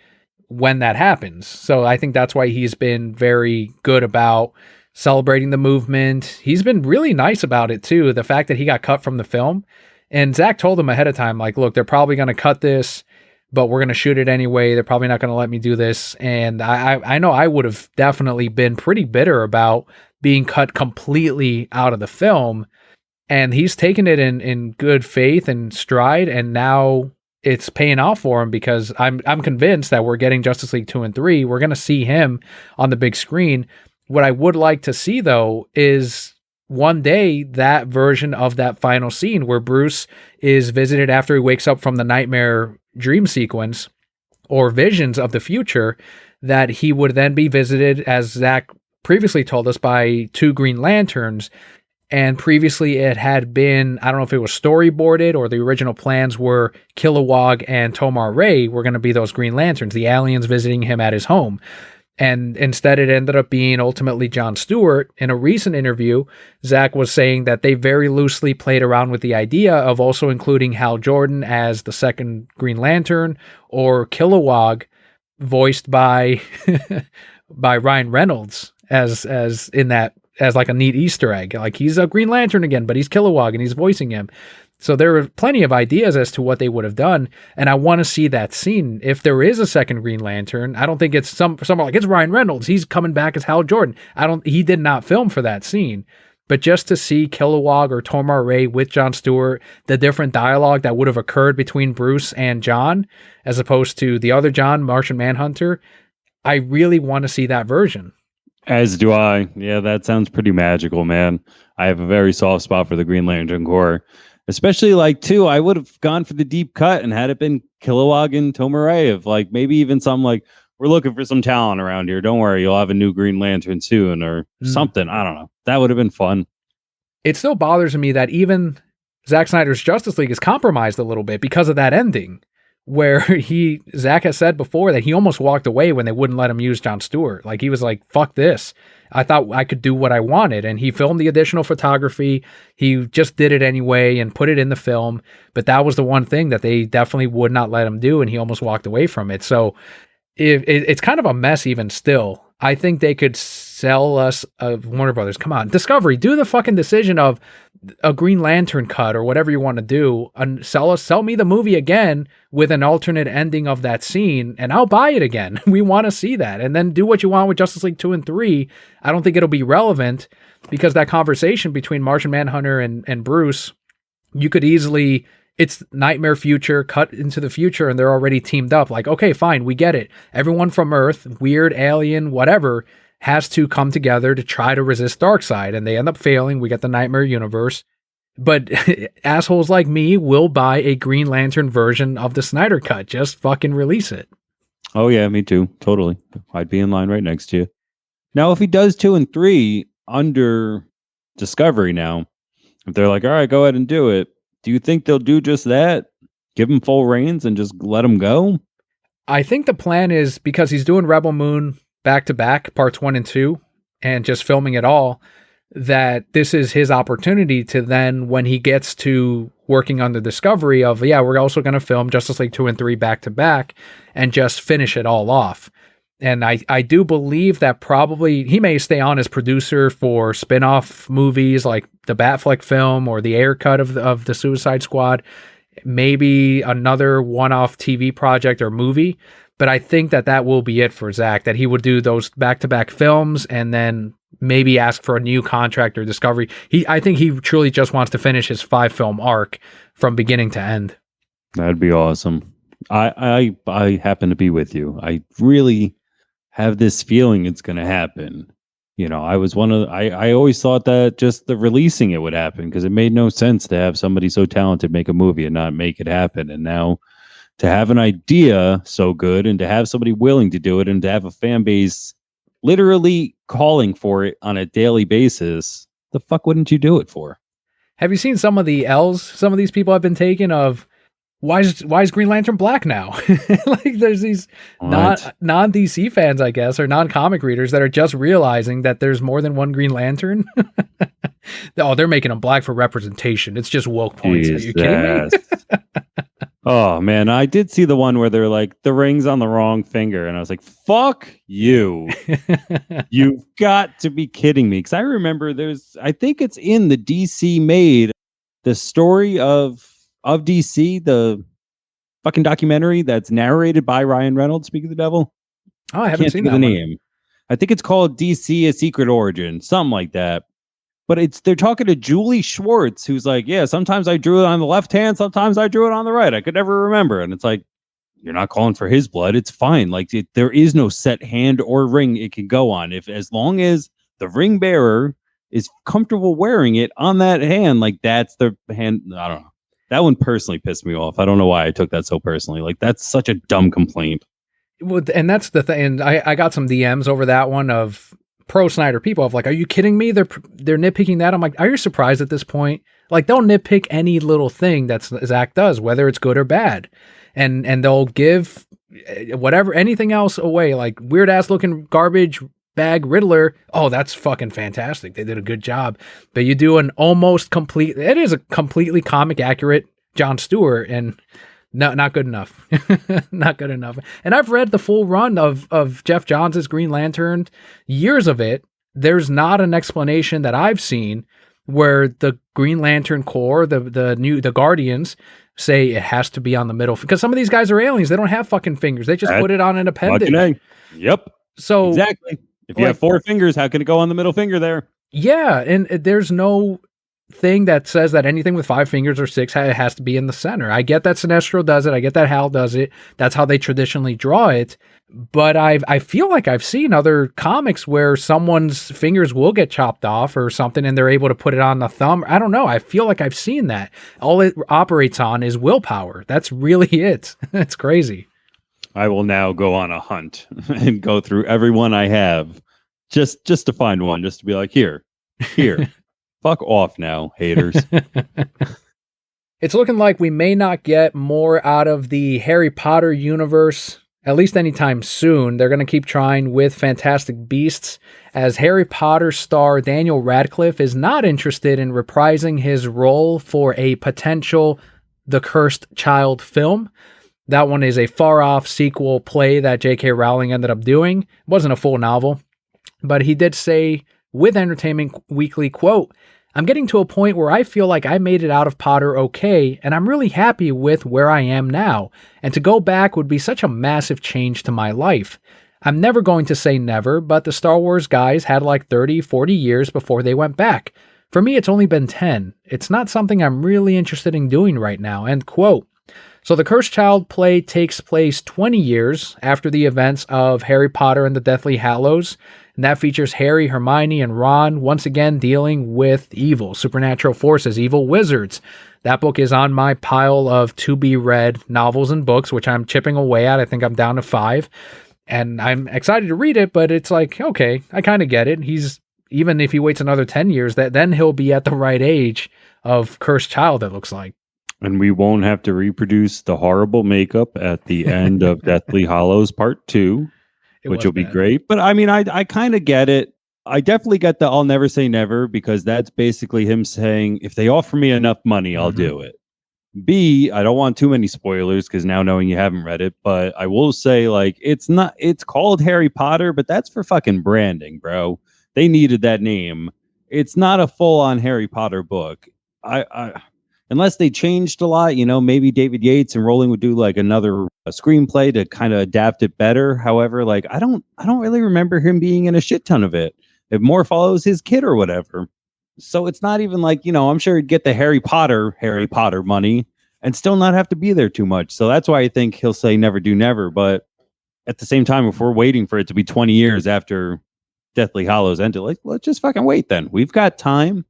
when that happens. So I think that's why he's been very good about celebrating the movement. He's been really nice about it too, the fact that he got cut from the film. And Zach told him ahead of time, like, look, they're probably going to cut this, but we're going to shoot it anyway. They're probably not going to let me do this. And I know I would have definitely been pretty bitter about being cut completely out of the film. And he's taken it in good faith and stride, and now it's paying off for him, because I'm convinced that we're getting Justice League 2 and 3. We're going to see him on the big screen. What I would like to see, though, is one day that version of that final scene where Bruce is visited after he wakes up from the nightmare dream sequence or visions of the future, that he would then be visited, as Zach previously told us, by two Green Lanterns. And previously it had been, I don't know if it was storyboarded or the original plans were Kilowog and Tomar Ray were going to be those Green Lanterns, the aliens visiting him at his home. And instead it ended up being ultimately Jon Stewart. In a recent interview, Zach was saying that they very loosely played around with the idea of also including Hal Jordan as the second Green Lantern, or Kilowog voiced by by Ryan Reynolds as in that, as like a neat Easter egg. Like, he's a Green Lantern again, but he's Kilowog and he's voicing him. So there are plenty of ideas as to what they would have done, and I want to see that scene. If there is a second Green Lantern, I don't think it's someone like, it's Ryan Reynolds, he's coming back as Hal Jordan. He did not film for that scene. But just to see Kilowog or Tomar Ray with Jon Stewart, the different dialogue that would have occurred between Bruce and John, as opposed to the other John, Martian Manhunter, I really want to see that version. As do I. Yeah, that sounds pretty magical, man. I have a very soft spot for the Green Lantern Corps. Especially, like, too, I would have gone for the deep cut and had it been Kilowog and Tomar-Ray, of like maybe even some like, we're looking for some talent around here. Don't worry, you'll have a new Green Lantern soon, or something. I don't know. That would have been fun. It still bothers me that even Zack Snyder's Justice League is compromised a little bit because of that ending, where Zach has said before that he almost walked away when they wouldn't let him use Jon Stewart. Like, he was like, fuck this. I thought I could do what I wanted. And he filmed the additional photography. He just did it anyway and put it in the film. But that was the one thing that they definitely would not let him do. And he almost walked away from it. So it's kind of a mess even still. I think they could sell us, Warner Brothers, come on, Discovery, do the fucking decision of a Green Lantern cut or whatever you want to do, and sell me the movie again with an alternate ending of that scene, and I'll buy it again. We want to see that. And then do what you want with Justice League 2 and 3. I don't think it'll be relevant, because that conversation between Martian Manhunter and Bruce, you could easily, it's nightmare future, cut into the future, and they're already teamed up. Like, okay, fine, we get it. Everyone from Earth, weird, alien, whatever, has to come together to try to resist Darkseid, and they end up failing. We get the Nightmare Universe. But assholes like me will buy a Green Lantern version of the Snyder Cut. Just fucking release it. Oh, yeah, me too. Totally. I'd be in line right next to you. Now, if he does 2 and 3 under Discovery now, if they're like, all right, go ahead and do it, do you think they'll do just that? Give him full reins and just let him go? I think the plan is, because he's doing Rebel Moon back-to-back, parts 1 and 2, and just filming it all, that this is his opportunity to then, when he gets to working on the Discovery of, yeah, we're also going to film Justice League 2 and 3 back-to-back and just finish it all off. And I do believe that probably he may stay on as producer for spin-off movies like the Batfleck film or the Air cut of the Suicide Squad, maybe another one-off TV project or movie. But I think that will be it for Zach, that he would do those back-to-back films and then maybe ask for a new contract or Discovery. I think he truly just wants to finish his 5-film arc from beginning to end. That'd be awesome. I happen to be with you. I really have this feeling it's going to happen. You know, I always thought that just the releasing it would happen because it made no sense to have somebody so talented make a movie and not make it happen. And now to have an idea so good and to have somebody willing to do it and to have a fan base literally calling for it on a daily basis, the fuck wouldn't you do it for? Have you seen some of the L's some of these people have been taking of why is Green Lantern black now? Like there's these non-DC fans, I guess, or non-comic readers that are just realizing that there's more than one Green Lantern. Oh, they're making him black for representation. It's just woke points. Are you kidding me? Oh man, I did see the one where they're like the ring's on the wrong finger, and I was like, "Fuck you! You've got to be kidding me!" Because I remember I think it's in the DC made the story of DC, the fucking documentary that's narrated by Ryan Reynolds. Speak of the Devil. Oh, I haven't seen that the name. I think it's called DC: A Secret Origin, something like that. But they're talking to Julie Schwartz, who's like, yeah, sometimes I drew it on the left hand, sometimes I drew it on the right. I could never remember. And it's like, you're not calling for his blood. It's fine. Like there is no set hand or ring it can go on. As long as the ring bearer is comfortable wearing it on that hand, like that's the hand. I don't know. That one personally pissed me off. I don't know why I took that so personally. Like that's such a dumb complaint. Well, and that's the thing. And I got some DMs over that one of pro Snyder people of like, are you kidding me? They're nitpicking that. I'm like, are you surprised at this point? Like they'll nitpick any little thing that Zach does, whether it's good or bad. And they'll give whatever, anything else away, like weird ass looking garbage bag Riddler. Oh, that's fucking fantastic. They did a good job. But you do an it is a completely comic accurate Jon Stewart, and no, not good enough. Not good enough. And I've read the full run of Jeff Johns' Green Lantern, years of it. There's not an explanation that I've seen where the Green Lantern Corps, the Guardians, say it has to be on the middle. Because some of these guys are aliens. They don't have fucking fingers. They just put it on an appendage. Yep. So exactly. If you have 4 fingers, how can it go on the middle finger there? Yeah, and there's no thing that says that anything with 5 fingers or 6 has to be in the center. I get that Sinestro does it. I get that Hal does it. That's how they traditionally draw it. But I feel like I've seen other comics where someone's fingers will get chopped off or something and they're able to put it on the thumb. I don't know. I feel like I've seen that. All it operates on is willpower. That's really it. It's crazy. I will now go on a hunt and go through everyone I have just to find one, just to be like, here. Fuck off now, haters. It's looking like we may not get more out of the Harry Potter universe, at least anytime soon. They're going to keep trying with Fantastic Beasts, as Harry Potter star Daniel Radcliffe is not interested in reprising his role for a potential The Cursed Child film. That one is a far-off sequel play that J.K. Rowling ended up doing. It wasn't a full novel, but he did say with Entertainment Weekly, quote, "I'm getting to a point where I feel like I made it out of Potter okay, and I'm really happy with where I am now, and to go back would be such a massive change to my life. I'm never going to say never, but the Star Wars guys had like 30, 40 years before they went back. For me, it's only been 10. It's not something I'm really interested in doing right now," end quote. So the Cursed Child play takes place 20 years after the events of Harry Potter and the Deathly Hallows, and that features Harry, Hermione, and Ron once again dealing with evil, supernatural forces, evil wizards. That book is on my pile of to-be-read novels and books, which I'm chipping away at. I think I'm down to 5, and I'm excited to read it, but it's like, okay, I kind of get it. Even if he waits another 10 years, then he'll be at the right age of Cursed Child, it looks like. And we won't have to reproduce the horrible makeup at the end of Deathly Hallows Part 2, which will be great. But I mean, I kind of get it. I definitely get the I'll never say never, because that's basically him saying, if they offer me enough money, I'll do it. B, I don't want too many spoilers because now knowing you haven't read it, but I will say like it's called Harry Potter, but that's for fucking branding, bro. They needed that name. It's not a full on Harry Potter book. I unless they changed a lot, maybe David Yates and Rowling would do like another screenplay to kind of adapt it better. However, like I don't really remember him being in a shit ton of it. It more follows his kid or whatever. So it's not even like, I'm sure he'd get the Harry Potter money and still not have to be there too much. So that's why I think he'll say never do never. But at the same time, if we're waiting for it to be 20 years after Deathly Hallows ended, like, let's just fucking wait then. We've got time.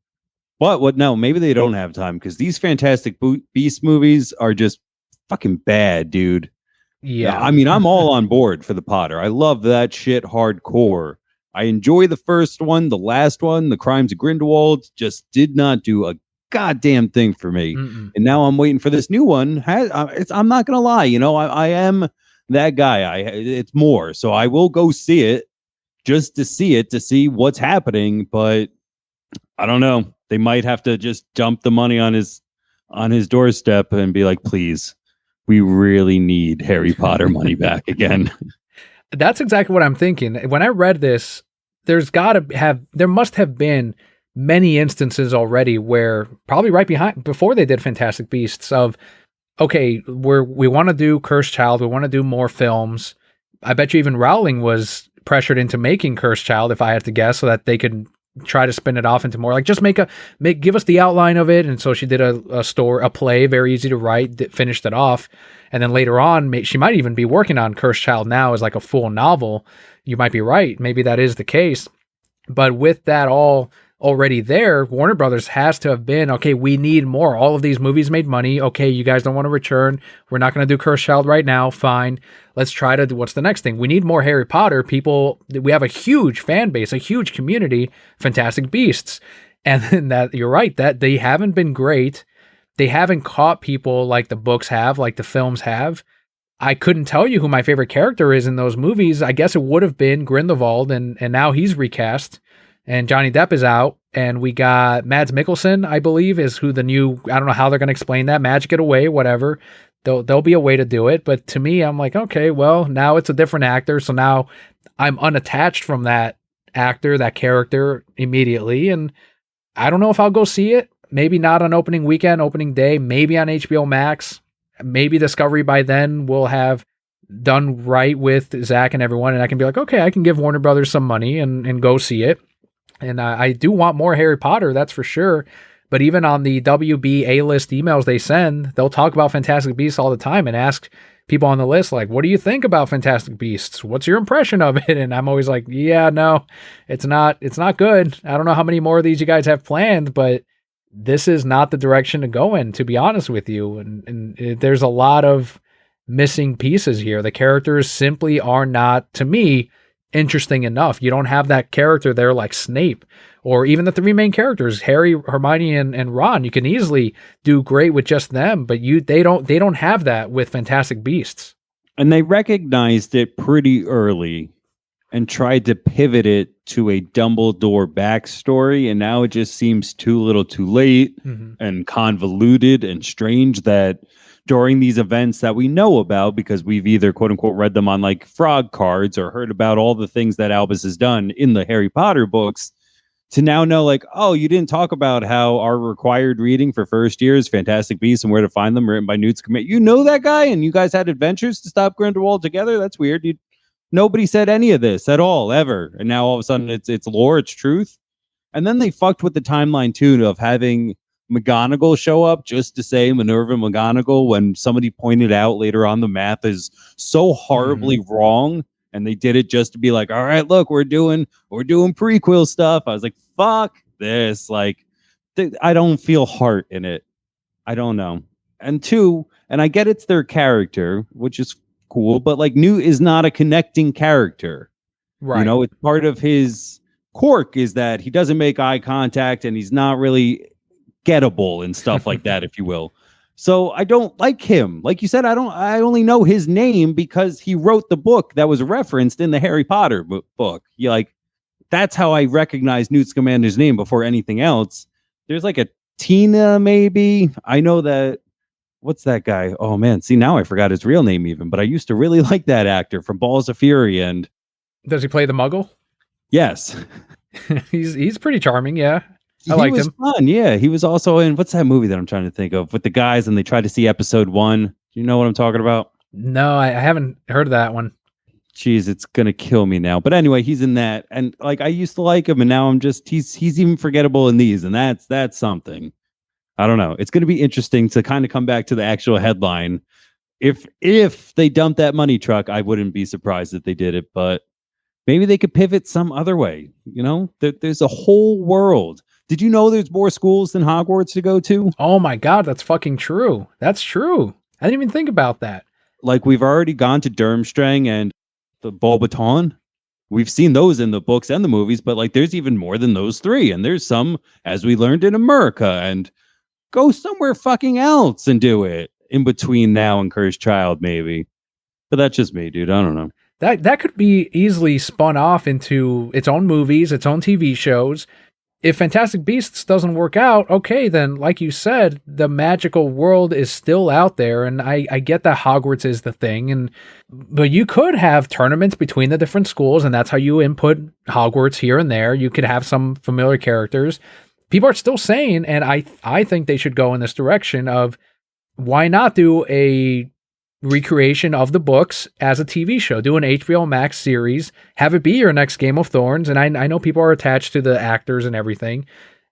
What? No, maybe they don't have time because these Fantastic Beast movies are just fucking bad, dude. Yeah. I mean, I'm all on board for the Potter. I love that shit hardcore. I enjoy the first one. The last one, The Crimes of Grindelwald, just did not do a goddamn thing for me. Mm-mm. And now I'm waiting for this new one. I'm not gonna lie, I am that guy. It's more, so I will go see it just to see what's happening. But I don't know. They might have to just dump the money on his doorstep and be like, please, we really need Harry Potter money back again. That's exactly what I'm thinking. When I read this, there must have been many instances already where probably before they did Fantastic Beasts of, okay, we want to do Cursed Child. We want to do more films. I bet you even Rowling was pressured into making Cursed Child, if I had to guess, so that they could try to spin it off into more like just give us the outline of it. And so she did a play, very easy to write, that finished it off. And then later on, she might even be working on Cursed Child now as like a full novel. You might be right. Maybe that is the case. But with that all already there, Warner Brothers has to have been, okay, we need more. All of these movies made money. Okay, you guys don't want to return. We're not going to do Cursed Child right now. Fine. Let's try to do, what's the next thing? We need more Harry Potter. We have a huge fan base, a huge community, Fantastic Beasts. And then that, you're right, that they haven't been great. They haven't caught people like the books have, like the films have. I couldn't tell you who my favorite character is in those movies. I guess it would have been Grindelwald, and now he's recast. And Johnny Depp is out, and we got Mads Mikkelsen, I believe, is who the new, I don't know how they're going to explain that, magic it away, whatever. There'll be a way to do it. But to me, I'm like, okay, well, now it's a different actor. So now I'm unattached from that actor, that character immediately. And I don't know if I'll go see it. Maybe not on opening weekend, opening day, maybe on HBO Max. Maybe Discovery by then will have done right with Zach and everyone. And I can be like, okay, I can give Warner Brothers some money and go see it. And I do want more Harry Potter, that's for sure. But even on the WB A-list emails they send, they'll talk about Fantastic Beasts all the time and ask people on the list, like, what do you think about Fantastic Beasts? What's your impression of it? And I'm always like, yeah, no, it's not good. I don't know how many more of these you guys have planned, but this is not the direction to go in, to be honest with you. And there's a lot of missing pieces here. The characters simply are not, to me, interesting enough. You don't have that character there like Snape, or even the three main characters, Harry, Hermione, and Ron. You can easily do great with just them, but they don't have that with Fantastic Beasts. And they recognized it pretty early and tried to pivot it to a Dumbledore backstory, and now it just seems too little too late and convoluted and strange that during these events that we know about, because we've either quote unquote read them on like frog cards or heard about all the things that Albus has done in the Harry Potter books, to now know like, oh, you didn't talk about how our required reading for first year is Fantastic Beasts and Where to Find Them, written by Newt Scamander. You know that guy, and you guys had adventures to stop Grindelwald together? That's weird. Nobody said any of this at all, ever. And now all of a sudden it's lore, it's truth. And then they fucked with the timeline too of having McGonagall show up just to say Minerva McGonagall when somebody pointed out later on the math is so horribly wrong, and they did it just to be like, all right, look, we're doing prequel stuff. I was like, fuck this. Like, I don't feel heart in it. I don't know. And two, and I get it's their character, which is cool, but like Newt is not a connecting character. Right. It's part of his quirk is that he doesn't make eye contact and he's not really gettable and stuff like that, if you will. So I don't like him. Like you said, I only know his name because he wrote the book that was referenced in the Harry Potter book. That's how I recognize Newt Scamander's name before anything else. There's like a Tina, maybe. I know that what's that guy? Oh man, see now I forgot his real name even, but I used to really like that actor from Balls of Fury. And Does he play the Muggle? yes, He's pretty charming. Yeah, I he liked was him. fun. Yeah, he was also in what's that movie that I'm trying to think of with the guys and they tried to see episode 1. Do you know what I'm talking about? No, I haven't heard of that one. Jeez, it's gonna kill me now. But anyway, he's in that, and like I used to like him, and now I'm just he's even forgettable in these, and that's something. I don't know. It's gonna be interesting to kind of come back to the actual headline. If they dump that money truck, I wouldn't be surprised if they did it, but maybe they could pivot some other way. You know, there's a whole world. Did you know there's more schools than Hogwarts to go to? Oh my God, that's fucking true. That's true. I didn't even think about that. Like we've already gone to Durmstrang and the Beauxbaton. We've seen those in the books and the movies, but like there's even more than those 3. And there's some, as we learned in America, and go somewhere fucking else and do it in between now and Cursed Child, maybe. But that's just me, dude. I don't know. That could be easily spun off into its own movies, its own TV shows. If Fantastic Beasts doesn't work out, okay, then like you said, the magical world is still out there, and I get that Hogwarts is the thing, but you could have tournaments between the different schools, and that's how you input Hogwarts here and there. You could have some familiar characters. People are still saying, and I think they should go in this direction of why not do a recreation of the books as a TV show, do an HBO Max series, have it be your next Game of Thrones. And I know people are attached to the actors and everything.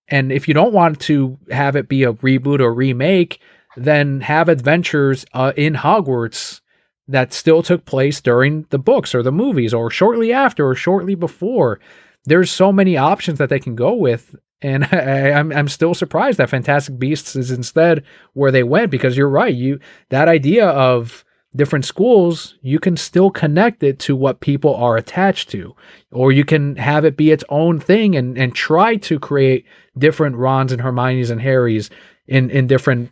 And if you don't want to have it be a reboot or remake, then have adventures in Hogwarts that still took place during the books or the movies or shortly after or shortly before. There's so many options that they can go with. And I'm still surprised that Fantastic Beasts is instead where they went, because you're right. That idea of different schools, you can still connect it to what people are attached to, or you can have it be its own thing and try to create different Rons and Hermiones and Harrys in different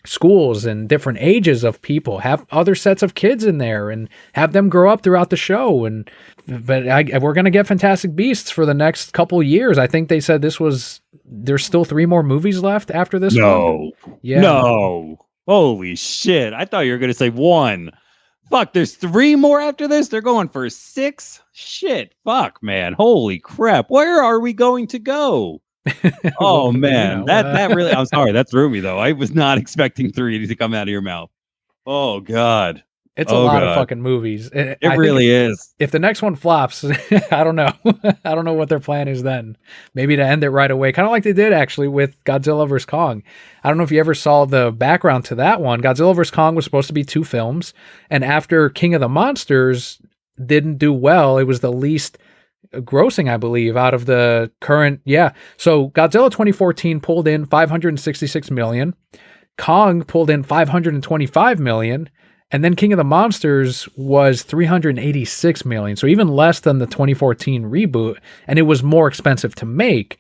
schools and different ages of people, have other sets of kids in there and have them grow up throughout the show. But we're going to get Fantastic Beasts for the next couple years. I think they said there's still 3 more movies left after this one. Yeah. No. Holy shit. I thought you were going to say 1. Fuck, there's 3 more after this? They're going for 6? Shit. Fuck, man. Holy crap. Where are we going to go? Oh man, that really, I'm sorry, that threw me though. I was not expecting 3 to come out of your mouth. Oh god. It's a lot of fucking movies. It really is. If the next one flops, I don't know. I don't know what their plan is then. Maybe to end it right away. Kind of like they did actually with Godzilla vs. Kong. I don't know if you ever saw the background to that one. Godzilla vs. Kong was supposed to be 2 films. And after King of the Monsters didn't do well, it was the least grossing, I believe, out of the current. Yeah. So Godzilla 2014 pulled in 566 million. Kong pulled in 525 million. And then King of the Monsters was 386 million. So even less than the 2014 reboot. And it was more expensive to make.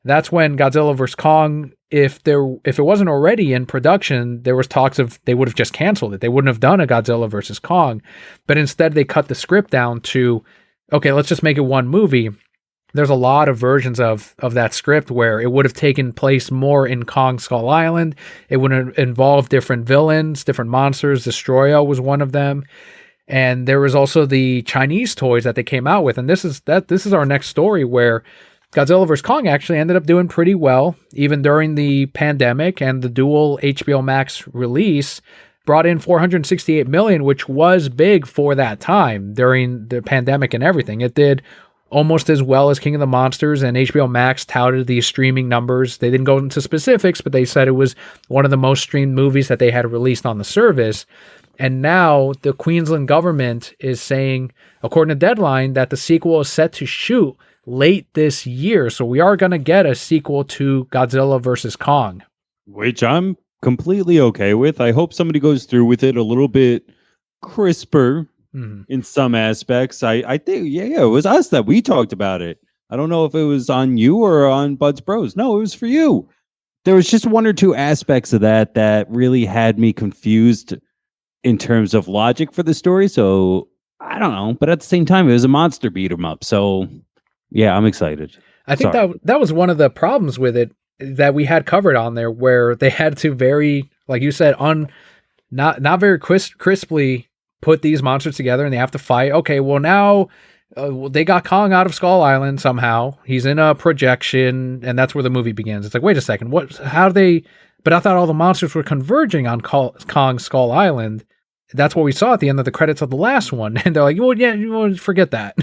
That's when Godzilla vs. Kong, if it wasn't already in production, there was talks of they would have just canceled it. They wouldn't have done a Godzilla vs. Kong. But instead they cut the script down to, okay, let's just make it 1 movie. There's a lot of versions of that script where it would have taken place more in Kong Skull Island. It would have involved different villains, different monsters. Destroyo was one of them. And there was also the Chinese toys that they came out with. And this is our next story, where Godzilla vs. Kong actually ended up doing pretty well, even during the pandemic, and the dual HBO Max release brought in 468 million, which was big for that time during the pandemic and everything. It did almost as well as King of the Monsters, and HBO Max touted these streaming numbers. They didn't go into specifics, but they said it was one of the most streamed movies that they had released on the service. And now the Queensland government is saying, according to Deadline, that the sequel is set to shoot late this year. So we are going to get a sequel to Godzilla vs. Kong. Which I'm completely okay with. I hope somebody goes through with it a little bit crisper in some aspects. I think, yeah, it was us that we talked about it. I don't know if it was on you or on Buds Bros. No, it was for you. There was just 1 or 2 aspects of that really had me confused in terms of logic for the story. So I don't know, but at the same time, it was a monster beat 'em up. So yeah, I'm excited. I think that was one of the problems with it that we had covered on there, where they had to very, like you said, not very crisply put these monsters together, and they have to fight. Okay, well now they got Kong out of Skull Island somehow. He's in a projection, and that's where the movie begins. It's like, wait a second, what? How do they? But I thought all the monsters were converging on Kong Skull Island. That's what we saw at the end of the credits of the last one. And they're like, well, yeah, forget that.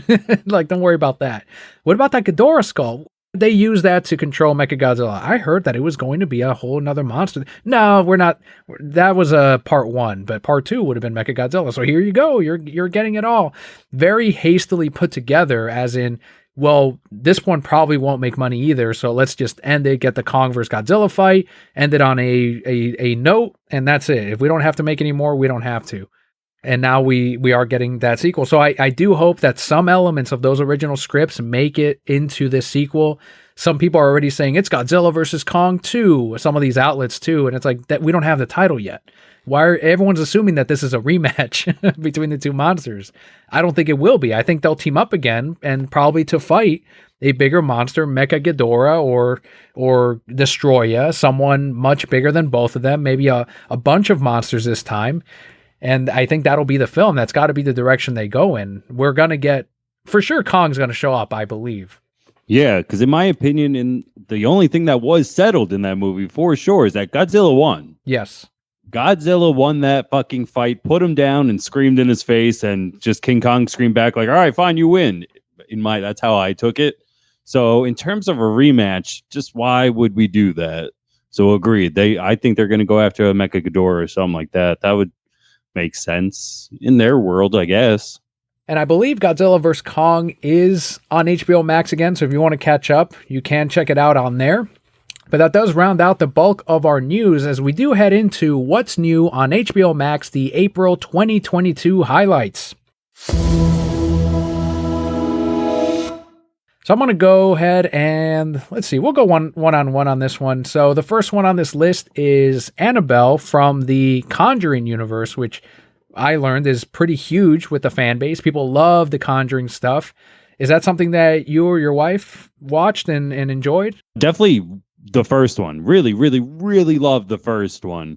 Like, don't worry about that. What about that Ghidorah skull? They use that to control Mechagodzilla. I heard that it was going to be a whole nother monster. No, we're not. That was a part 1, but part 2 would have been Mechagodzilla. So here you go. You're getting it all very hastily put together, as in, well, this one probably won't make money either, so let's just end it, get the Kong vs. Godzilla fight, end it on a note, and that's it. If we don't have to make any more, we don't have to. And now we are getting that sequel. So I do hope that some elements of those original scripts make it into this sequel. Some people are already saying it's Godzilla vs. Kong 2, some of these outlets too, and it's like that we don't have the title yet. Why are everyone's assuming that this is a rematch between the two monsters? I don't think it will be. I think they'll team up again, and probably to fight a bigger monster, Mecha Ghidorah or Destroya, someone much bigger than both of them, maybe a bunch of monsters this time. And I think that'll be the film. That's got to be the direction they go in. We're going to get, for sure, Kong's going to show up, I believe. Yeah, because in my opinion, the only thing that was settled in that movie for sure is that Godzilla won. Yes. Godzilla won that fucking fight, put him down and screamed in his face, and just King Kong screamed back like, all right, fine, you win. That's how I took it. So in terms of a rematch, just why would we do that? So agreed. I think they're going to go after a Mecha Ghidorah or something like that. That would make sense in their world, I guess. And I believe Godzilla vs. Kong is on HBO Max again, so if you want to catch up, you can check it out on there. But that does round out the bulk of our news as we do head into what's new on HBO Max, the April 2022 highlights. So I'm going to go ahead and, let's see, we'll go one-on-one on this one. So the first one on this list is Annabelle from the Conjuring universe, which I learned is pretty huge with the fan base. People love the Conjuring stuff. Is that something that you or your wife watched and enjoyed? Definitely the first one. Really, really, really loved the first one.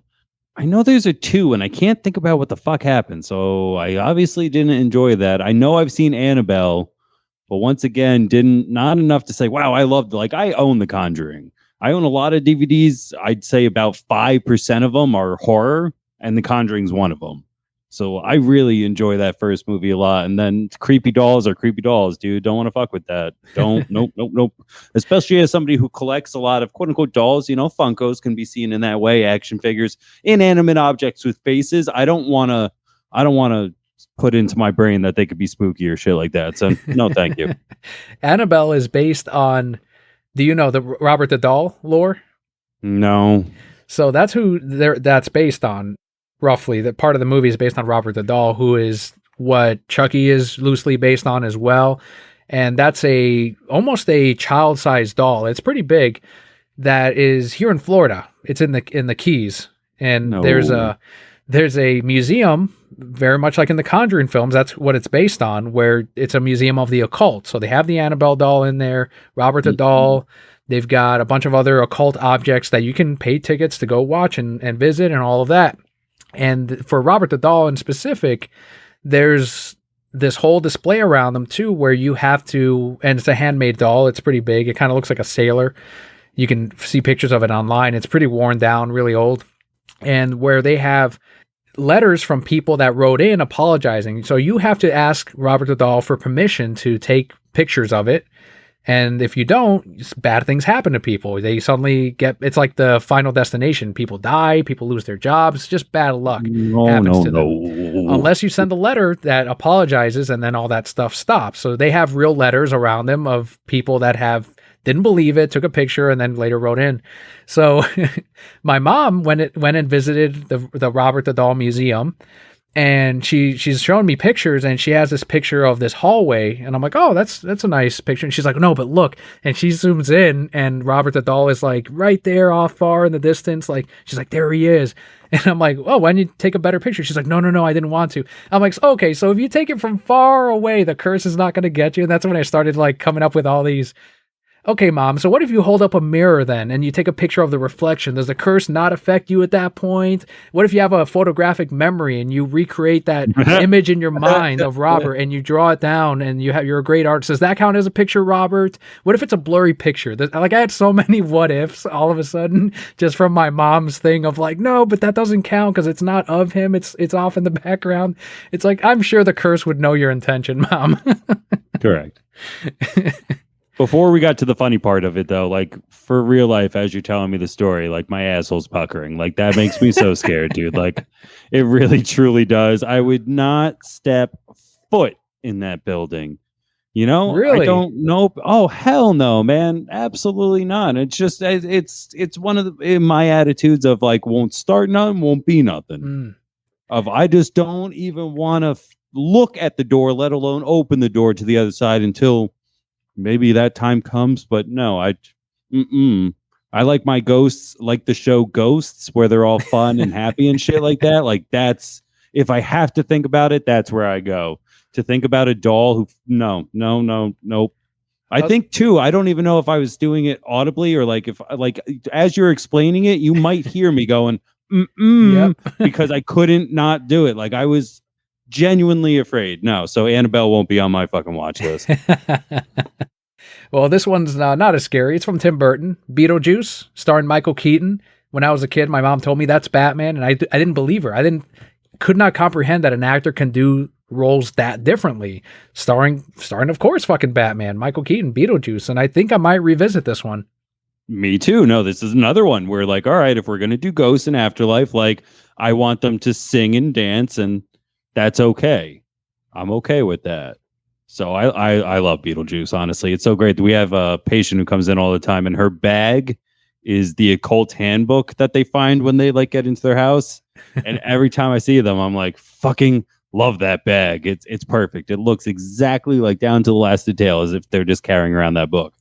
I know there's a 2, and I can't think about what the fuck happened, so I obviously didn't enjoy that. I know I've seen Annabelle, but once again, not enough to say, wow, I loved it. Like, I own The Conjuring. I own a lot of DVDs. I'd say about 5% of them are horror, and The Conjuring's one of them. So I really enjoy that first movie a lot. And then creepy dolls are creepy dolls, dude. Don't want to fuck with that. Don't. Nope. Especially as somebody who collects a lot of quote unquote dolls, Funkos can be seen in that way. Action figures, inanimate objects with faces. I don't want to put into my brain that they could be spooky or shit like that. So no, thank you. Annabelle is based on, do you know the Robert the Doll lore? No. So that's that's based on. Roughly, that part of the movie is based on Robert the Doll, who is what Chucky is loosely based on as well. And that's almost a child-sized doll. It's pretty big. That is here in Florida. It's in the Keys, and No. there's a museum, very much like in the Conjuring films. That's what it's based on, where it's a museum of the occult. So they have the Annabelle doll in there, Robert the Doll. They've got a bunch of other occult objects that you can pay tickets to go watch and visit and all of that. And for Robert the Doll in specific, there's this whole display around them too, where you have to, and it's a handmade doll. It's pretty big. It kind of looks like a sailor. You can see pictures of it online. It's pretty worn down, really old. And where they have letters from people that wrote in apologizing. So you have to ask Robert the Doll for permission to take pictures of it. And if you don't, bad things happen to people. They suddenly it's like the Final Destination. People die, people lose their jobs. Just bad luck happens to them. Unless you send a letter that apologizes, and then all that stuff stops. So they have real letters around them of people that didn't believe it, took a picture, and then later wrote in. So my mom went and visited the Robert the Doll Museum. And she's showing me pictures, and she has this picture of this hallway, and I'm like, oh, that's a nice picture. And she's like, no, but look. And she zooms in, and Robert the Doll is like right there off far in the distance. Like, she's like, there he is. And I'm like, oh, why didn't you take a better picture? She's like, no, I didn't want to. I'm like, okay, so if you take it from far away, the curse is not going to get you. And that's when I started like coming up with all these Okay, mom, so what if you hold up a mirror then and you take a picture of the reflection? Does the curse not affect you at that point? What if you have a photographic memory and you recreate that image in your mind of Robert and you draw it down and you're a great artist? Does that count as a picture, Robert? What if it's a blurry picture? Like, I had so many what ifs all of a sudden just from my mom's thing of like, no, but that doesn't count because it's not of him. It's off in the background. It's like, I'm sure the curse would know your intention, mom. Correct. Before we got to the funny part of it, though, like for real life, as you're telling me the story, like my asshole's puckering. Like that makes me so scared, dude. Like it really, truly does. I would not step foot in that building. You know, Really? I don't know. Oh, hell no, man. Absolutely not. It's just, it's one of my attitudes of like, won't start nothing, won't be nothing. Of I just don't even want to look at the door, let alone open the door to the other side until maybe that time comes. But no, I like my ghosts, like the show Ghosts, where they're all fun and happy and shit like that. Like that's, if I have to think about it, that's where I go. To think about a doll who, nope. I think too, I don't even know if I was doing it audibly or like if like as you're explaining it, you might hear me going, Yep. because I couldn't not do it. Like I was genuinely afraid. No, so Annabelle won't be on my fucking watch list. Well, this one's not as scary. It's from Tim Burton, Beetlejuice, starring Michael Keaton. When I was a kid, my mom told me that's Batman, and I didn't believe her. Could not comprehend that an actor can do roles that differently. Starring, of course, fucking Batman, Michael Keaton, Beetlejuice, and I think I might revisit this one. Me too. No, this is another one where like, all right, if we're gonna do Ghosts and Afterlife, like I want them to sing and dance, and that's okay. I'm okay with that. So I love Beetlejuice. Honestly, it's so great. We have a patient who comes in all the time, and her bag is the occult handbook that they find when they like get into their house. And every time I see them, I'm like, fucking love that bag. It's perfect. It looks exactly like down to the last detail as if they're just carrying around that book.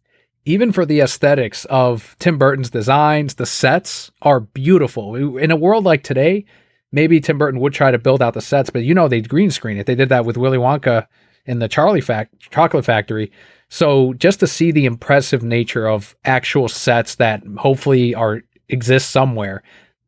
Even for the aesthetics of Tim Burton's designs, the sets are beautiful. In a world like today, maybe Tim Burton would try to build out the sets, but they'd green screen it. They did that with Willy Wonka in the Chocolate Factory. So just to see the impressive nature of actual sets that hopefully exist somewhere,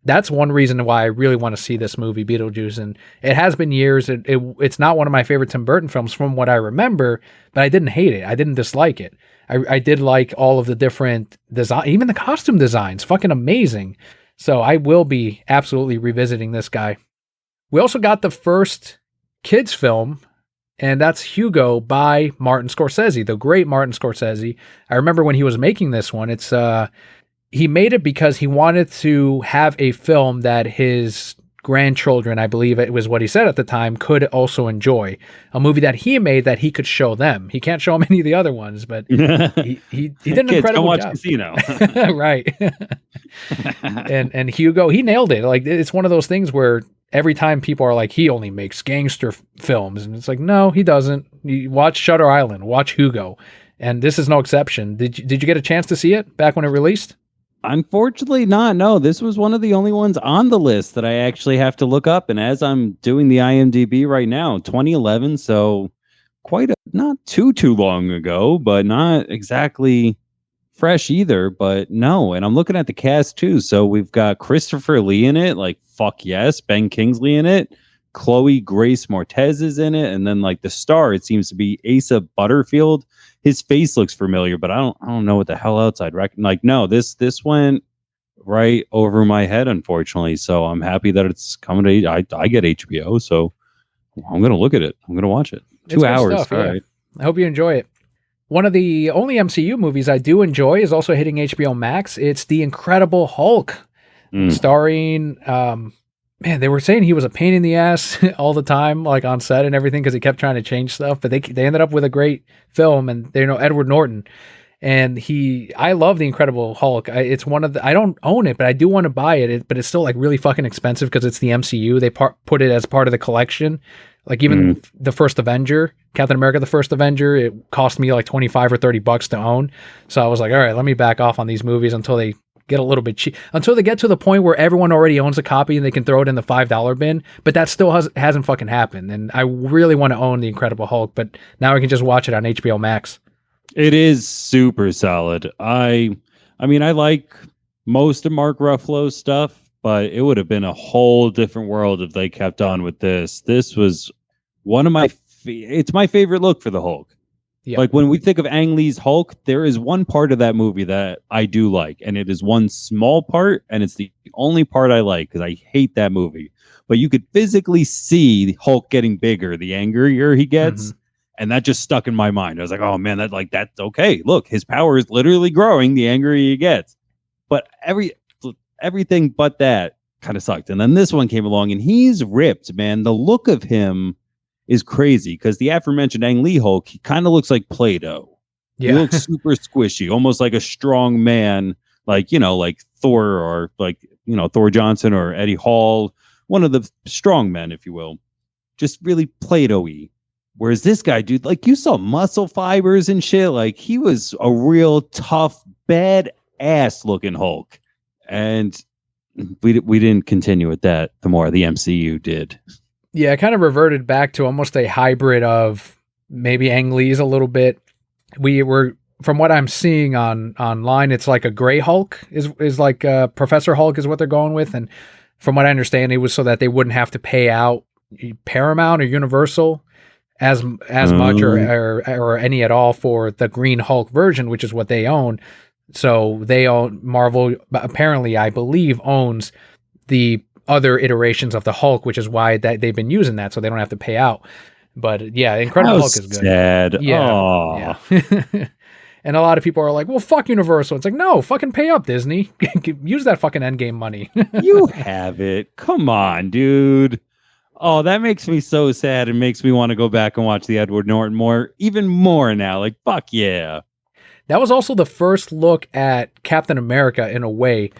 that's one reason why I really want to see this movie, Beetlejuice. And it has been years. It's not one of my favorite Tim Burton films from what I remember, but I didn't hate it. I didn't dislike it. I did like all of the different design, even the costume designs, fucking amazing. So I will be absolutely revisiting this guy. We also got the first kids film, and that's Hugo by Martin Scorsese, the great Martin Scorsese. I remember when he was making this one, he made it because he wanted to have a film that his grandchildren, I believe it was what he said at the time, could also enjoy. A movie that he made that he could show them. He can't show them any of the other ones, but he did an incredible watch job. Casino. Right. and Hugo, he nailed it. Like, it's one of those things where every time people are like, he only makes gangster films. And it's like, no, he doesn't. You watch Shutter Island, watch Hugo. And this is no exception. Did you get a chance to see it back when it released? Unfortunately not. No, this was one of the only ones on the list that I actually have to look up. And as I'm doing the IMDb right now, 2011. So not too long ago, but not exactly fresh either. But no. And I'm looking at the cast too. So we've got Christopher Lee in it. Like, fuck yes. Ben Kingsley in it. Chloe Grace Moretz is in it. And then like the star, it seems to be Asa Butterfield. His face looks familiar, but I don't know what the hell else I'd reckon. Like, no, this went right over my head, unfortunately. So I'm happy that it's coming to. I get HBO, so I'm gonna look at it. I'm gonna watch it. 2 hours. Stuff, yeah. Right. I hope you enjoy it. One of the only MCU movies I do enjoy is also hitting HBO Max. It's The Incredible Hulk, starring. Man, they were saying he was a pain in the ass all the time, like on set and everything, because he kept trying to change stuff. But they ended up with a great film, and Edward Norton, and I love The Incredible Hulk. It's one of the, I don't own it, but I do want to buy it. But it's still like really fucking expensive because it's the MCU. They put it as part of the collection. Like even the first Avenger, Captain America, the first Avenger, it cost me like $25 or $30 to own. So I was like, all right, let me back off on these movies until they get a little bit cheap, until they get to the point where everyone already owns a copy and they can throw it in the $5 bin. But that still hasn't fucking happened. And I really want to own The Incredible Hulk, but now I can just watch it on HBO Max. It is super solid. I mean, I like most of Mark Ruffalo's stuff, but it would have been a whole different world if they kept on with this. This was one of my it's my favorite look for the Hulk. Yeah. Like when we think of Ang Lee's Hulk, there is one part of that movie that I do like, and it is one small part, and it's the only part I like because I hate that movie. But you could physically see Hulk getting bigger the angrier he gets, and that just stuck in my mind. I was like, oh man, that's okay. Look, his power is literally growing the angrier he gets. But everything but that kind of sucked. And then this one came along, and he's ripped, man. The look of him is crazy because the aforementioned Ang Lee Hulk, he kind of looks like Play-Doh. Yeah. He looks super squishy, almost like a strong man, like, you know, like Thor or like, you know, Thor Johnson or Eddie Hall, one of the strong men, if you will. Just really Play-Doh-y. Whereas this guy, dude, like you saw muscle fibers and shit. Like he was a real tough, bad-ass looking Hulk. And we didn't continue with that the more the MCU did. Yeah, it kind of reverted back to almost a hybrid of maybe Ang Lee's a little bit. We were, from what I'm seeing online, it's like a gray Hulk is like Professor Hulk is what they're going with. And from what I understand, it was so that they wouldn't have to pay out Paramount or Universal as much or any at all for the Green Hulk version, which is what they own. So they own Marvel. Apparently, I believe owns the other iterations of the Hulk, which is why that they've been using that, so they don't have to pay out. But yeah, Incredible Hulk is good. Sad. Yeah. And a lot of people are like, well, fuck Universal. It's like, no, fucking pay up, Disney. Use that fucking Endgame money. You have it. Come on, dude. Oh, that makes me so sad and makes me want to go back and watch the Edward Norton even more now. Like, fuck yeah. That was also the first look at Captain America in a way.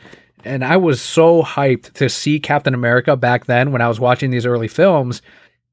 And I was so hyped to see Captain America back then when I was watching these early films.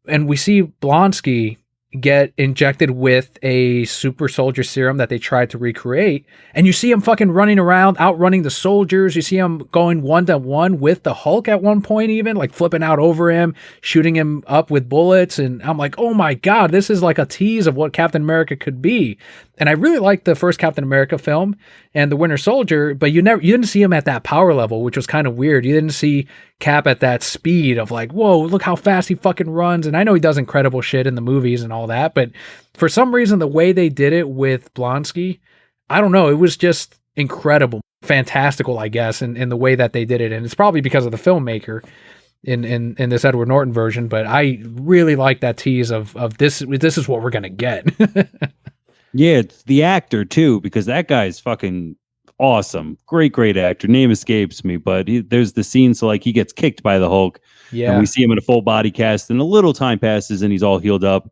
And we see Blonsky get injected with a super soldier serum that they tried to recreate. And you see him fucking running around, outrunning the soldiers. You see him going 1-to-1 with the Hulk at one point, even like flipping out over him, shooting him up with bullets. And I'm like, oh my God, this is like a tease of what Captain America could be. And I really liked the first Captain America film and the Winter Soldier, but you didn't see him at that power level, which was kind of weird. You didn't see Cap at that speed of like, whoa, look how fast he fucking runs. And I know he does incredible shit in the movies and all that, but for some reason, the way they did it with Blonsky, I don't know, it was just incredible, fantastical, I guess, in the way that they did it. And it's probably because of the filmmaker in this Edward Norton version, but I really like that tease of this is what we're going to get. Yeah, it's the actor too, because that guy's fucking awesome. Great actor. Name escapes me, but there's the scene, so like he gets kicked by the Hulk. Yeah. And we see him in a full body cast, and a little time passes and he's all healed up.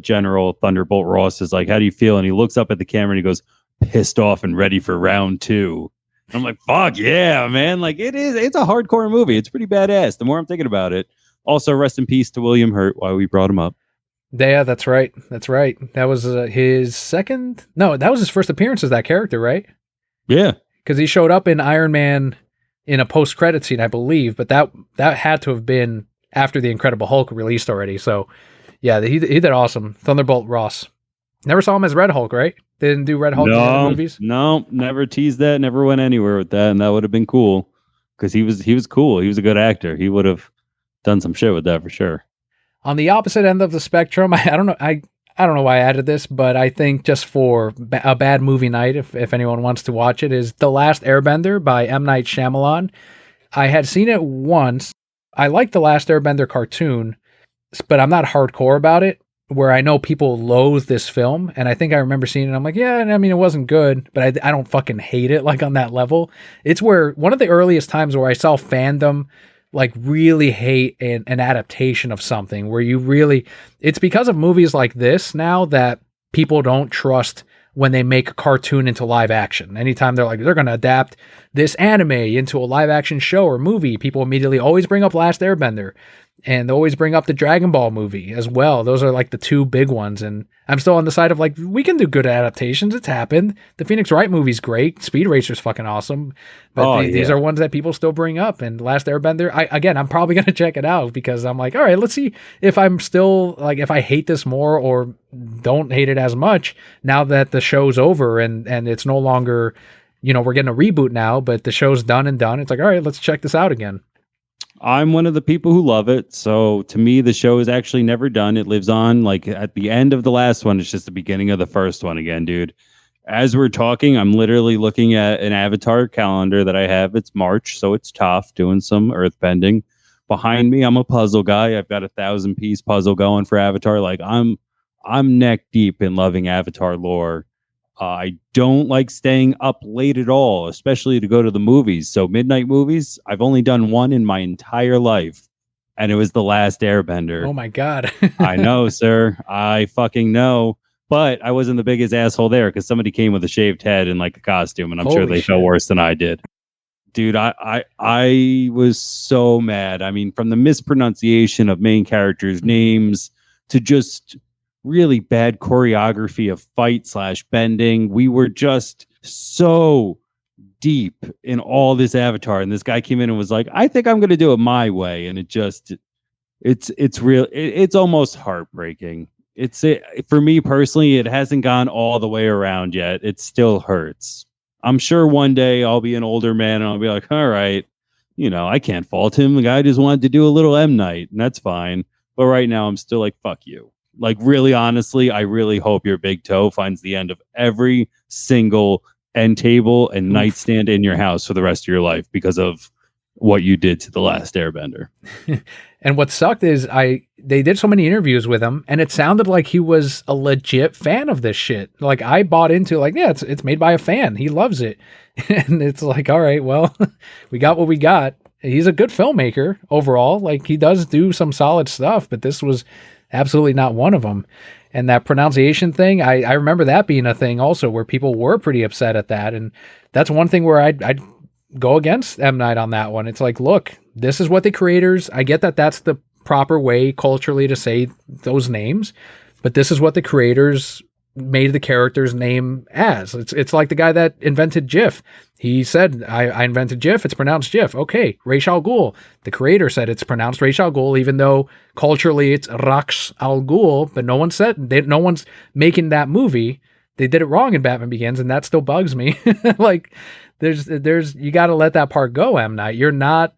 General Thunderbolt Ross is like, how do you feel? And he looks up at the camera and he goes, pissed off and ready for round 2. And I'm like, fuck yeah, man. Like it's a hardcore movie. It's pretty badass. The more I'm thinking about it. Also, rest in peace to William Hurt while we brought him up. Yeah, that's right. That was his second. No, that was his first appearance as that character, right? Yeah, because he showed up in Iron Man in a post-credit scene, I believe. But that had to have been after the Incredible Hulk released already. So, yeah, he did awesome. Thunderbolt Ross. Never saw him as Red Hulk, right? They didn't do Red Hulk in the movies. No, never teased that. Never went anywhere with that, and that would have been cool because he was cool. He was a good actor. He would have done some shit with that for sure. On the opposite end of the spectrum, I don't know. I don't know why I added this, but I think just for a bad movie night, if anyone wants to watch it, is The Last Airbender by M. Night Shyamalan. I had seen it once. I like The Last Airbender cartoon, but I'm not hardcore about it, where I know people loathe this film. And I think I remember seeing it. I'm like, yeah, I mean, it wasn't good, but I don't fucking hate it like on that level. It's where one of the earliest times where I saw fandom like really hate an adaptation of something where it's because of movies like this now that people don't trust when they make a cartoon into live action. Anytime they're like, they're going to adapt this anime into a live action show or movie, people immediately always bring up Last Airbender. And they always bring up the Dragon Ball movie as well. Those are like the two big ones. And I'm still on the side of like, we can do good adaptations. It's happened. The Phoenix Wright movie's great. Speed Racer's fucking awesome. But these are ones that people still bring up. And Last Airbender, I'm probably going to check it out because I'm like, all right, let's see if I'm still like, if I hate this more or don't hate it as much now that the show's over and it's no longer, we're getting a reboot now, but the show's done and done. It's like, all right, let's check this out again. I'm one of the people who love it. So to me, the show is actually never done. It lives on. Like at the end of the last one, it's just the beginning of the first one again, dude. As we're talking, I'm literally looking at an Avatar calendar that I have. It's March, so it's tough doing some earthbending. Behind me, I'm a puzzle guy. I've got a 1,000-piece puzzle going for Avatar. Like I'm neck deep in loving Avatar lore. I don't like staying up late at all, especially to go to the movies. So midnight movies, I've only done one in my entire life, and it was The Last Airbender. Oh my God. I know, sir. I fucking know. But I wasn't the biggest asshole there because somebody came with a shaved head and like a costume, and I'm sure they felt worse than I did. Dude, I was so mad. I mean, from the mispronunciation of main characters' names to just really bad choreography of fight/bending. We were just so deep in all this Avatar, and this guy came in and was like, I think I'm going to do it my way. And it's almost heartbreaking. For me personally, it hasn't gone all the way around yet. It still hurts. I'm sure one day I'll be an older man and I'll be like, all right, I can't fault him. The guy just wanted to do a little M Night, and that's fine. But right now I'm still like, fuck you. Like, really, honestly, I really hope your big toe finds the end of every single end table and nightstand in your house for the rest of your life because of what you did to The Last Airbender. And what sucked is they did so many interviews with him, and it sounded like he was a legit fan of this shit. Like, I bought into like, yeah, it's made by a fan. He loves it. And it's like, all right, well, we got what we got. He's a good filmmaker overall. Like, he does do some solid stuff, but this was absolutely not one of them. And that pronunciation thing, I remember that being a thing also where people were pretty upset at that. And that's one thing where I'd go against M. Night on that one. It's like, look, this is what the creators, I get that that's the proper way culturally to say those names, but this is what the creators made the character's name as. It's like the guy that invented GIF. He said, I invented GIF. It's pronounced GIF. Okay, Ra's al Ghul. The creator said it's pronounced Ra's al Ghul, even though culturally it's Ra's al Ghul, but no one's making that movie. They did it wrong in Batman Begins, and that still bugs me. Like, there's you got to let that part go, M. Night. You're not,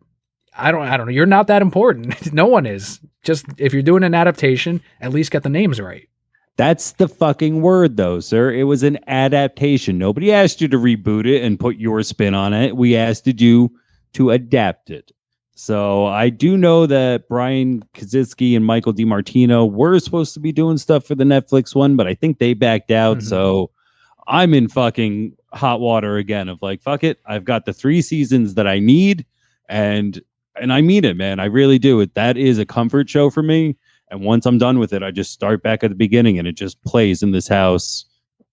I don't know. You're not that important. No one is. Just if you're doing an adaptation, at least get the names right. That's the fucking word, though, sir. It was an adaptation. Nobody asked you to reboot it and put your spin on it. We asked you to adapt it. So I do know that Brian Kaczynski and Michael DiMartino were supposed to be doing stuff for the Netflix one, but I think they backed out. Mm-hmm. So I'm in fucking hot water again of like, fuck it. I've got the 3 seasons that I need, and I mean it, man. I really do. That is a comfort show for me. And once I'm done with it, I just start back at the beginning and it just plays in this house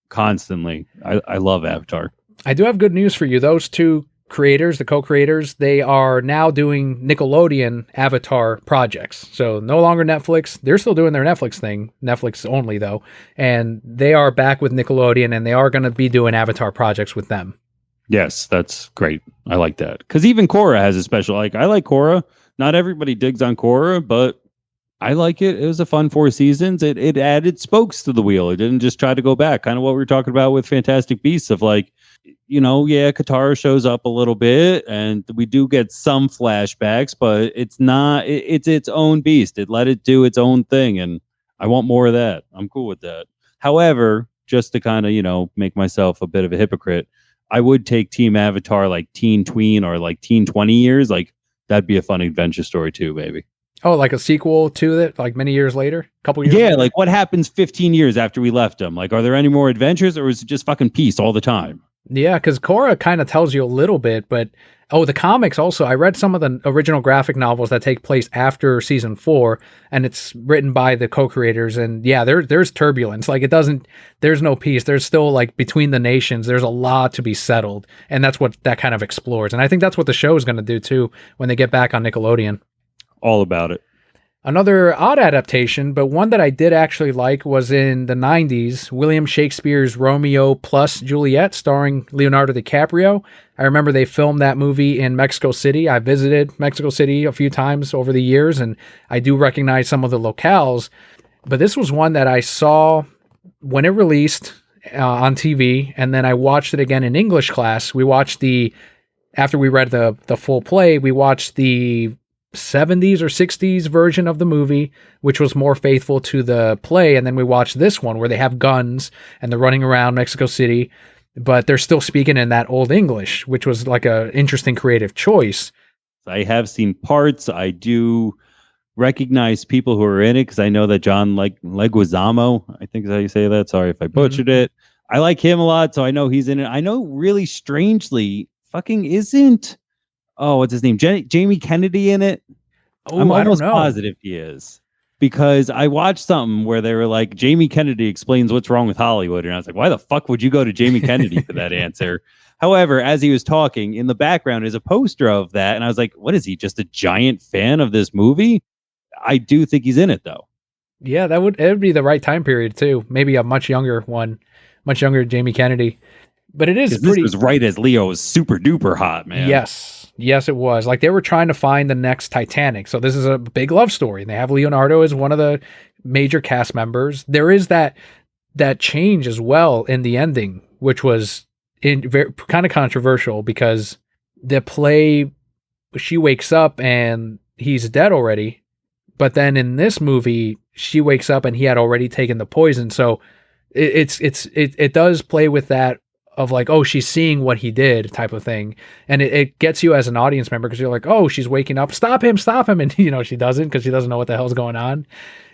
constantly. I love Avatar. I do have good news for you. Those two creators, the co-creators, they are now doing Nickelodeon Avatar projects. So no longer Netflix. They're still doing their Netflix thing, Netflix only though. And they are back with Nickelodeon, and they are going to be doing Avatar projects with them. Yes, that's great. I like that. Because even Korra has a special, like, I like Korra. Not everybody digs on Korra, but I like it. It was a fun 4 seasons. It added spokes to the wheel. It didn't just try to go back. Kind of what we were talking about with Fantastic Beasts of like, Katara shows up a little bit and we do get some flashbacks, but it's not, it's its own beast. It let it do its own thing. And I want more of that. I'm cool with that. However, just to kind of, make myself a bit of a hypocrite, I would take Team Avatar like teen tween or like teen 20 years. Like, that'd be a fun adventure story too, baby. Oh, like a sequel to it, like many years later? Couple years later? Yeah, like what happens 15 years after we left them? Like, are there any more adventures, or is it just fucking peace all the time? Yeah, because Korra kind of tells you a little bit, but the comics also, I read some of the original graphic novels that take place after season 4, and it's written by the co-creators, and yeah, there's turbulence. Like, there's no peace. There's still, like, between the nations, there's a lot to be settled, and that's what that kind of explores. And I think that's what the show is going to do too when they get back on Nickelodeon. All about it. Another odd adaptation, but one that I did actually like, was in the 90s, William Shakespeare's Romeo plus Juliet, starring Leonardo DiCaprio. I remember they filmed that movie in Mexico City. I visited Mexico City a few times over the years, and I do recognize some of the locales. But this was one that I saw when it released on TV, and then I watched it again in English class. We watched after we read the full play, we watched the 70s or 60s version of the movie, which was more faithful to the play. And then we watched this one where they have guns and they're running around Mexico City, but they're still speaking in that old English, which was like a interesting creative choice. I have seen parts. I do recognize people who are in it because I know that John Leguizamo, I think is how you say that. Sorry if I butchered it. I like him a lot, so I know he's in it. I know really strangely fucking isn't what's his name? Jamie Kennedy in it? Oh, I'm I don't almost know. positive he is. Because I watched something where they were like, Jamie Kennedy explains what's wrong with Hollywood. And I was like, why the fuck would you go to Jamie Kennedy for that answer? However, as he was talking, in the background is a poster of that. And I was like, what is he? Just a giant fan of this movie? I do think he's in it, though. Yeah, it would be the right time period, too. Maybe a much younger one, much younger Jamie Kennedy. But it is pretty... This was right as Leo was super duper hot, man. Yes, it was. Like, they were trying to find the next Titanic. So this is a big love story. And they have Leonardo as one of the major cast members. There is that change as well in the ending, which was kind of controversial because the play, she wakes up and he's dead already. But then in this movie, she wakes up and he had already taken the poison. So it does play with that of like, oh, she's seeing what he did type of thing. And it gets you as an audience member because you're like, oh, she's waking up, stop him. And, she doesn't because she doesn't know what the hell's going on.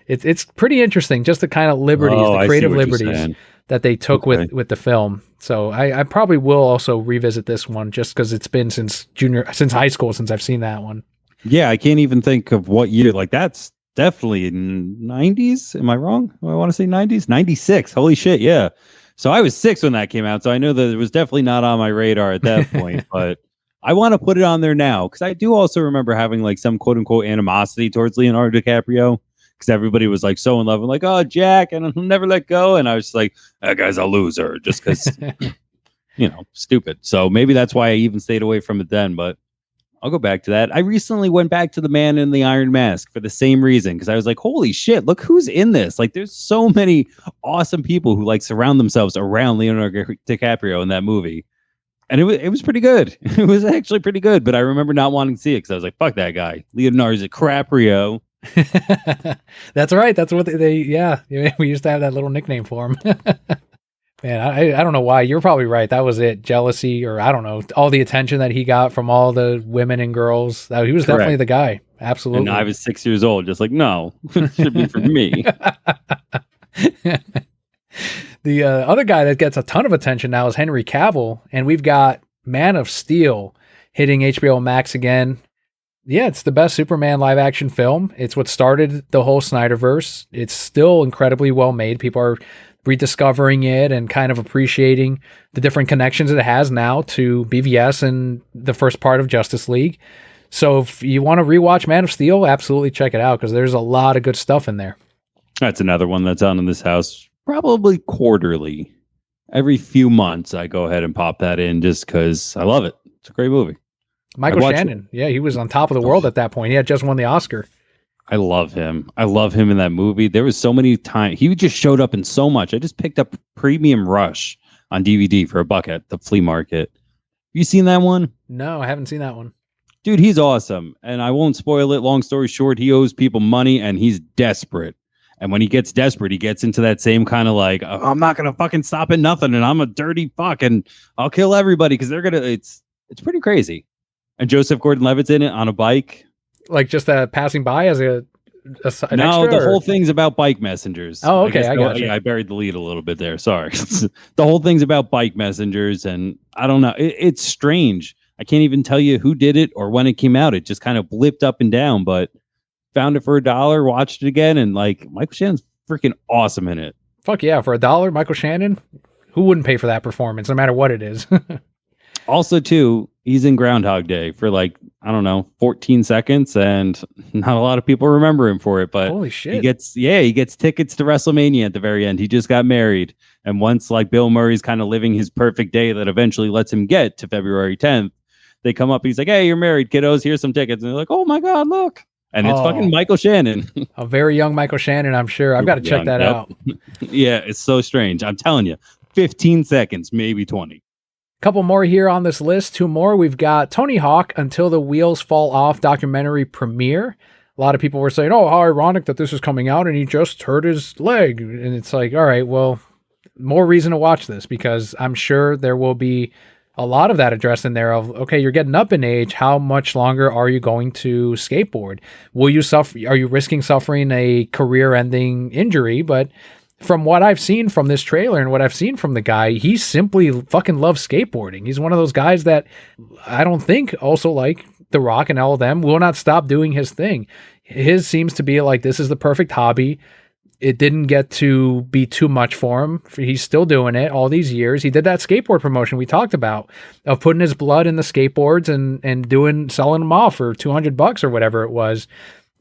It's pretty interesting, just the kind of liberties, the creative liberties that they took with the film. So I probably will also revisit this one just because it's been since high school since I've seen that one. Yeah, I can't even think of what year. Like, that's definitely in 90s. Am I wrong? I want to say 90s. 96. Holy shit, yeah. So I was 6 when that came out, so I know that it was definitely not on my radar at that point, but I want to put it on there now because I do also remember having like some quote unquote animosity towards Leonardo DiCaprio because everybody was like so in love and like, oh, Jack, and I'll never let go. And I was just like, that guy's a loser just because, stupid. So maybe that's why I even stayed away from it then, but I'll go back to that. I recently went back to The Man in the Iron Mask for the same reason because I was like, holy shit, look who's in this. Like, there's so many awesome people who like surround themselves around Leonardo DiCaprio in that movie. And it was pretty good. It was actually pretty good, but I remember not wanting to see it because I was like, fuck that guy. Leonardo DiCaprio. That's right. That's what we used to have that little nickname for him. Man, I don't know why. You're probably right. That was it. Jealousy, or I don't know, all the attention that he got from all the women and girls. He was definitely the guy. Absolutely. And I was 6 years old, just like, no, it should be for me. The other guy that gets a ton of attention now is Henry Cavill, and we've got Man of Steel hitting HBO Max again. Yeah, it's the best Superman live action film. It's what started the whole Snyderverse. It's still incredibly well made. People are rediscovering it and kind of appreciating the different connections it has now to BVS and the first part of Justice League. So if you want to rewatch Man of Steel, absolutely check it out because there's a lot of good stuff in there. That's another one that's on in this house probably quarterly. Every few months I go ahead and pop that in just because I love it. It's a great movie. Michael Shannon. Yeah, he was on top of the world at that point. He had just won the Oscar. I love him. I love him in that movie. There was so many times he just showed up in so much. I just picked up Premium Rush on DVD for $1 at the flea market. You seen that one? No, I haven't seen that one. Dude, he's awesome. And I won't spoil it. Long story short, he owes people money and he's desperate. And when he gets desperate, he gets into that same kind of like, oh, I'm not going to fucking stop at nothing. And I'm a dirty fuck and I'll kill everybody because they're going to, it's pretty crazy. And Joseph Gordon-Levitt's in it on a bike. Like just passing by as an no, extra, the whole thing's about bike messengers. Oh, okay, I got you. Yeah, I buried the lead a little bit there. Sorry. The whole thing's about bike messengers, and I don't know. It's strange. I can't even tell you who did it or when it came out. It just kind of blipped up and down, but found it for $1, watched it again, and like Michael Shannon's freaking awesome in it. Fuck yeah, for $1, Michael Shannon. Who wouldn't pay for that performance, no matter what it is? Also, too, he's in Groundhog Day for like I don't know, 14 seconds, and not a lot of people remember him for it. But Holy he shit. gets tickets to WrestleMania at the very end. He just got married, and once like Bill Murray's kind of living his perfect day that eventually lets him get to February 10th, they come up. He's like, "Hey, you're married, kiddos. Here's some tickets." And they're like, "Oh my god, look!" And it's fucking Oh, Michael Shannon. a very young Michael Shannon, I'm sure. I've got Super to check young. that Yep. out. Yeah, it's so strange. I'm telling you, 15 seconds, maybe 20. Couple more here on this list. Two more. We've got Tony Hawk Until the Wheels Fall Off documentary premiere. A lot of people were saying, oh, how ironic that this is coming out and he just hurt his leg. And it's like, all right, well, more reason to watch this because I'm sure there will be a lot of that addressed in there of, okay, you're getting up in age. How much longer are you going to skateboard? Will you suffer? Are you risking suffering a career ending injury? But from what I've seen from this trailer and what I've seen from the guy, he simply fucking loves skateboarding. He's one of those guys that I don't think also like The Rock and all of them will not stop doing his thing. His seems to be like, this is the perfect hobby. It didn't get to be too much for him. He's still doing it all these years. He did that skateboard promotion we talked about of putting his blood in the skateboards and selling them off for $200 or whatever it was.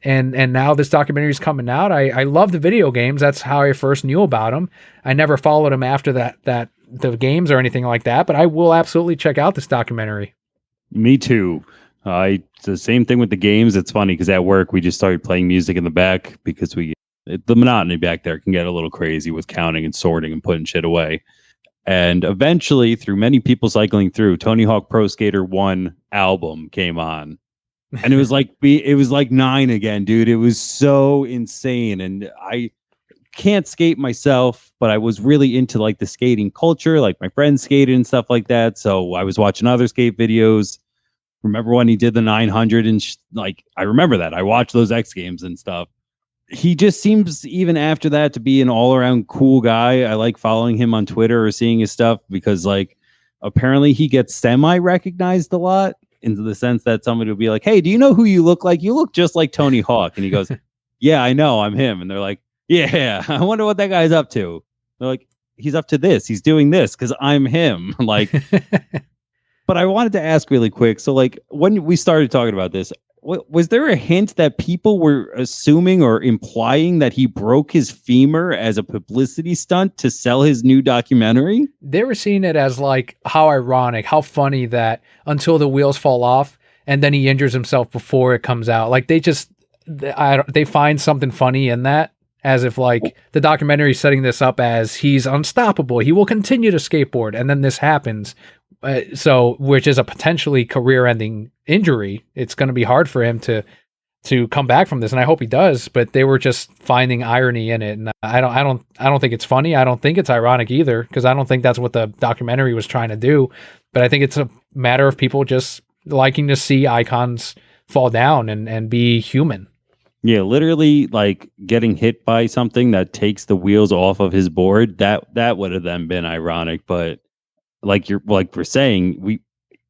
And now this documentary is coming out. I love the video games. That's how I first knew about him. I never followed him after that the games or anything like that, but I will absolutely check out this documentary. Me too. It's the same thing with the games. It's funny because at work we just started playing music in the back because the monotony back there can get a little crazy with counting and sorting and putting shit away. And eventually, through many people cycling through, Tony Hawk Pro Skater 1 album came on. And it was like 9 again, dude. It was so insane. And I can't skate myself, but I was really into like the skating culture, like my friends skated and stuff like that. So I was watching other skate videos. Remember when he did the 900 and like, I remember that. I watched those X Games and stuff. He just seems, even after that, to be an all around cool guy. I like following him on Twitter or seeing his stuff because like apparently he gets semi recognized a lot. Into the sense that somebody will be like, hey, do you know who you look like? You look just like Tony Hawk. And he goes, yeah, I know, I'm him. And they're like, yeah, I wonder what that guy's up to. They're like, he's up to this. He's doing this because I'm him. Like, but I wanted to ask really quick. So like when we started talking about this, was there a hint that people were assuming or implying that he broke his femur as a publicity stunt to sell his new documentary? They were seeing it as like, how ironic, how funny that Until the Wheels Fall Off and then he injures himself before it comes out. Like they find something funny in that, as if like the documentary is setting this up as he's unstoppable. He will continue to skateboard. And then this happens. Which is a potentially career-ending injury. It's going to be hard for him to come back from this, and I hope he does. But they were just finding irony in it, and I don't think it's funny. I don't think it's ironic either, because I don't think that's what the documentary was trying to do. But I think it's a matter of people just liking to see icons fall down and be human. Yeah, literally, like getting hit by something that takes the wheels off of his board. That would have then been ironic, but. Like we're saying, we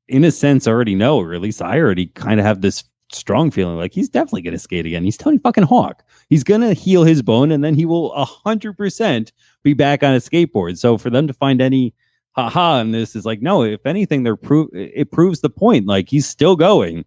in a sense already know, or at least I already kind of have this strong feeling like he's definitely going to skate again. He's Tony fucking Hawk. He's going to heal his bone and then he will 100% be back on a skateboard. So for them to find any haha in this is like, no, if anything, it proves the point. Like he's still going.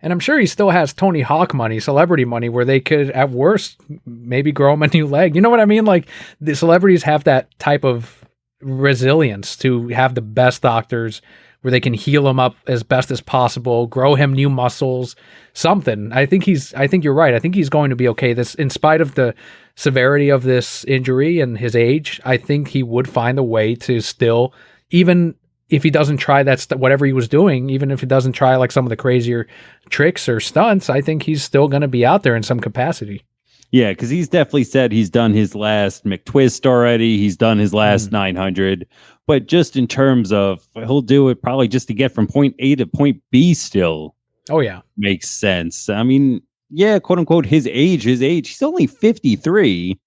And I'm sure he still has Tony Hawk money, celebrity money, where they could, at worst, maybe grow him a new leg. You know what I mean? Like the celebrities have that type of resilience to have the best doctors where they can heal him up as best as possible, grow him new muscles, something. I think you're right. I think he's going to be okay. This, in spite of the severity of this injury and his age, I think he would find a way to still, even if he doesn't try whatever he was doing, even if he doesn't try like some of the crazier tricks or stunts, I think he's still going to be out there in some capacity. Yeah, because he's definitely said he's done his last McTwist already. He's done his last 900. But just in terms of, he'll do it probably just to get from point A to point B still. Oh, yeah. Makes sense. I mean, yeah, quote unquote, his age. He's only 53.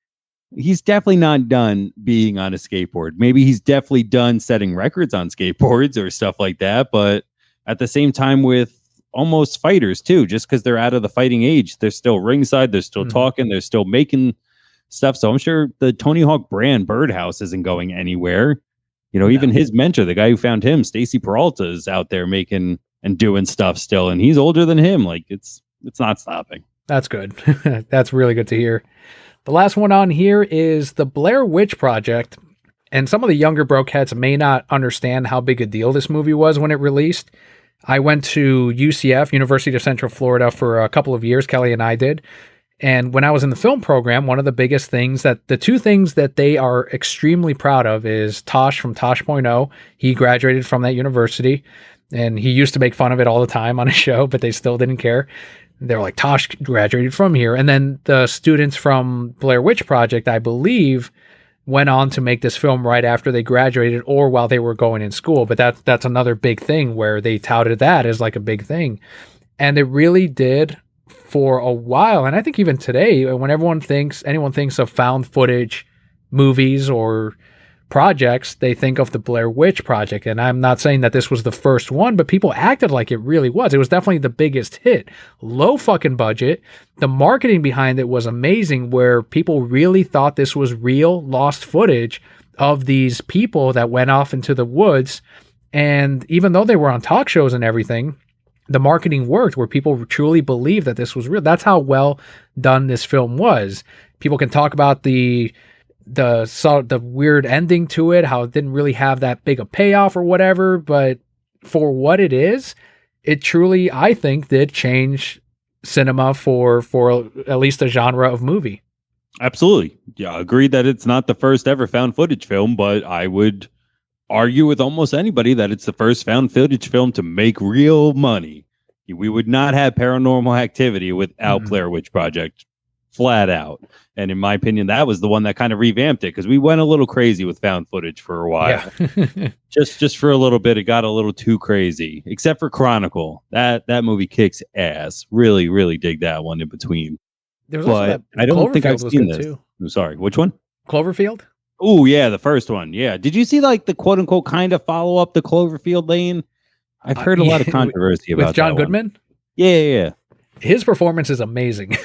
He's definitely not done being on a skateboard. Maybe he's definitely done setting records on skateboards or stuff like that. But at the same time with almost fighters too, just because they're out of the fighting age, they're still ringside, they're still talking, they're still making stuff. So I'm sure the Tony Hawk brand Birdhouse isn't going anywhere. You know, even his mentor, the guy who found him, Stacy Peralta, is out there making and doing stuff still. And he's older than him. Like it's not stopping. That's good. That's really good to hear. The last one on here is the Blair Witch Project. And some of the younger brokeheads may not understand how big a deal this movie was when it released. I went to UCF, University of Central Florida, for a couple of years. Kelly and I did. And when I was in the film program, one of the biggest things the two things that they are extremely proud of is Tosh from Tosh.0. He graduated from that university, and he used to make fun of it all the time on his show, but they still didn't care. They were like, Tosh graduated from here. And then the students from Blair Witch Project, I believe, went on to make this film right after they graduated or while they were going in school. But that's another big thing where they touted that as like a big thing. And it really did for a while. And I think even today, when anyone thinks of found footage movies or projects, they think of the Blair Witch Project. And I'm not saying that this was the first one, but people acted like it really was. It was definitely the biggest hit. Low fucking budget. The marketing behind it was amazing, where people really thought this was real lost footage of these people that went off into the woods. And even though they were on talk shows and everything, the marketing worked, where people truly believed that this was real. That's how well done this film was. People can talk about the weird ending to it, how it didn't really have that big a payoff or whatever, but for what it is, it truly, I think, did change cinema for at least a genre of movie. Absolutely. Yeah, agreed that it's not the first ever found footage film, but I would argue with almost anybody that it's the first found footage film to make real money. We would not have Paranormal Activity without Blair Witch Project. Flat out. And in my opinion, that was the one that kind of revamped it, because we went a little crazy with found footage for a while. Yeah. just for a little bit, it got a little too crazy. Except for Chronicle. That movie kicks ass. Really, really dig that one in between. There was also I don't think I've seen this. Too. I'm sorry. Which one? Cloverfield? Oh, yeah, the first one. Yeah. Did you see like the quote unquote kind of follow up to Cloverfield Lane? I've heard a lot of controversy about with John that Goodman? One. Yeah. His performance is amazing,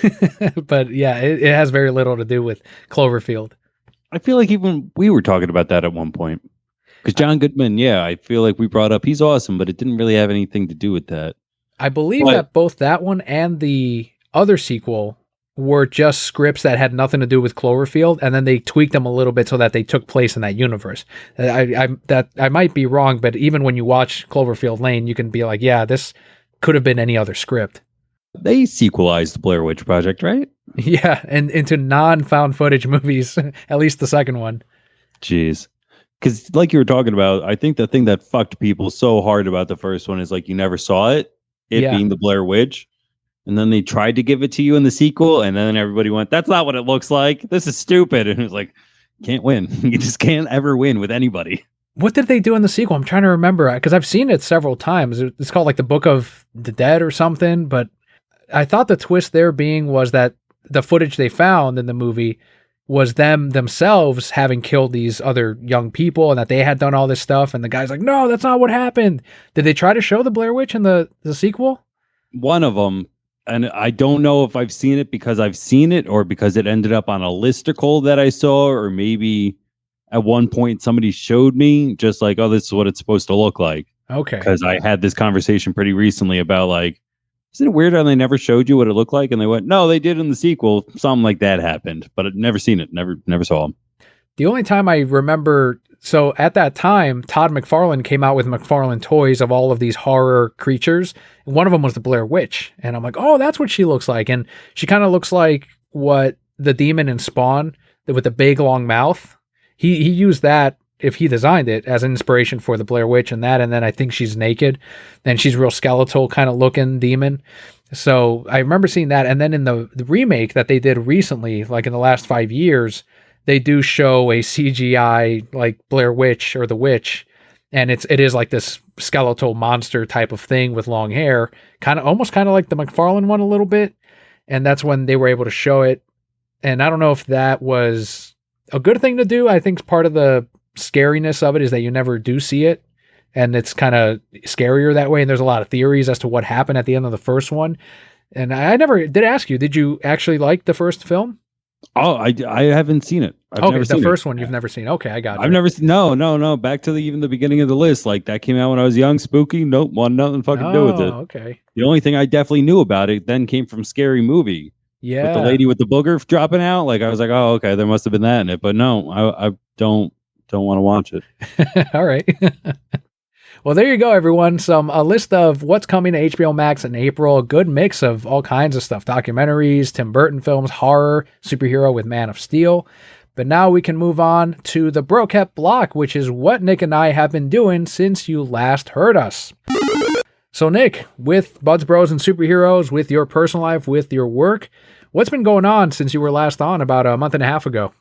but yeah, it has very little to do with Cloverfield. I feel like even we were talking about that at one point, because John Goodman, I feel like we brought up he's awesome, but it didn't really have anything to do with that. I believe that both that one and the other sequel were just scripts that had nothing to do with Cloverfield, and then they tweaked them a little bit so that they took place in that universe. I might be wrong, but even when you watch Cloverfield Lane, you can be like, yeah, this could have been any other script. They sequelized the Blair Witch Project, right? Yeah, and into non-found footage movies, at least the second one. Jeez. Because like you were talking about, I think the thing that fucked people so hard about the first one is like you never saw it being the Blair Witch. And then they tried to give it to you in the sequel, and then everybody went, that's not what it looks like. This is stupid. And it was like, can't win. You just can't ever win with anybody. What did they do in the sequel? I'm trying to remember, because I've seen it several times. It's called like the Book of the Dead or something, but I thought the twist there was that the footage they found in the movie was them themselves having killed these other young people, and that they had done all this stuff. And the guy's like, no, that's not what happened. Did they try to show the Blair Witch in the sequel? One of them. And I don't know if I've seen it because I've seen it or because it ended up on a listicle that I saw, or maybe at one point somebody showed me just like, oh, this is what it's supposed to look like. Okay. Because I had this conversation pretty recently about like, isn't it weird how they never showed you what it looked like? And they went, no, they did in the sequel. Something like that happened, but I'd never seen it. Never saw them. The only time I remember, so at that time, Todd McFarlane came out with McFarlane toys of all of these horror creatures. One of them was the Blair Witch. And I'm like, oh, that's what she looks like. And she kind of looks like what the demon in Spawn with the big long mouth. He used that, if he designed it, as an inspiration for the Blair Witch and that. And then I think she's naked and she's real skeletal kind of looking demon. So I remember seeing that. And then in the remake that they did recently, like in the last 5 years, they do show a CGI like Blair Witch or the Witch. And it is like this skeletal monster type of thing with long hair, almost kind of like the McFarlane one a little bit. And that's when they were able to show it. And I don't know if that was a good thing to do. I think part of the scariness of it is that you never do see it, and it's kind of scarier that way. And there's a lot of theories as to what happened at the end of the first one. And I never did ask you, did you actually like the first film? Oh, I haven't seen it. I've Okay, never the seen it. first one you've never seen. Okay, I got I've you. never seen. No, no, no. Back to even the beginning of the list. Like that came out when I was young, spooky. Nope, want nothing fucking to do with it. Oh, okay. The only thing I definitely knew about it then came from Scary Movie with the Yeah. lady with the booger dropping out. Like I was like, oh, okay, there must have been that in it. But no, I don't want to watch it. All right. Well, there you go, everyone. A list of what's coming to HBO Max in April. A good mix of all kinds of stuff: documentaries, Tim Burton films, horror, superhero with Man of Steel. But now we can move on to the Brocat block, which is what Nick and I have been doing since you last heard us. So, Nick, with Buds Bros and Superheroes, with your personal life, with your work, what's been going on since you were last on about a month and a half ago?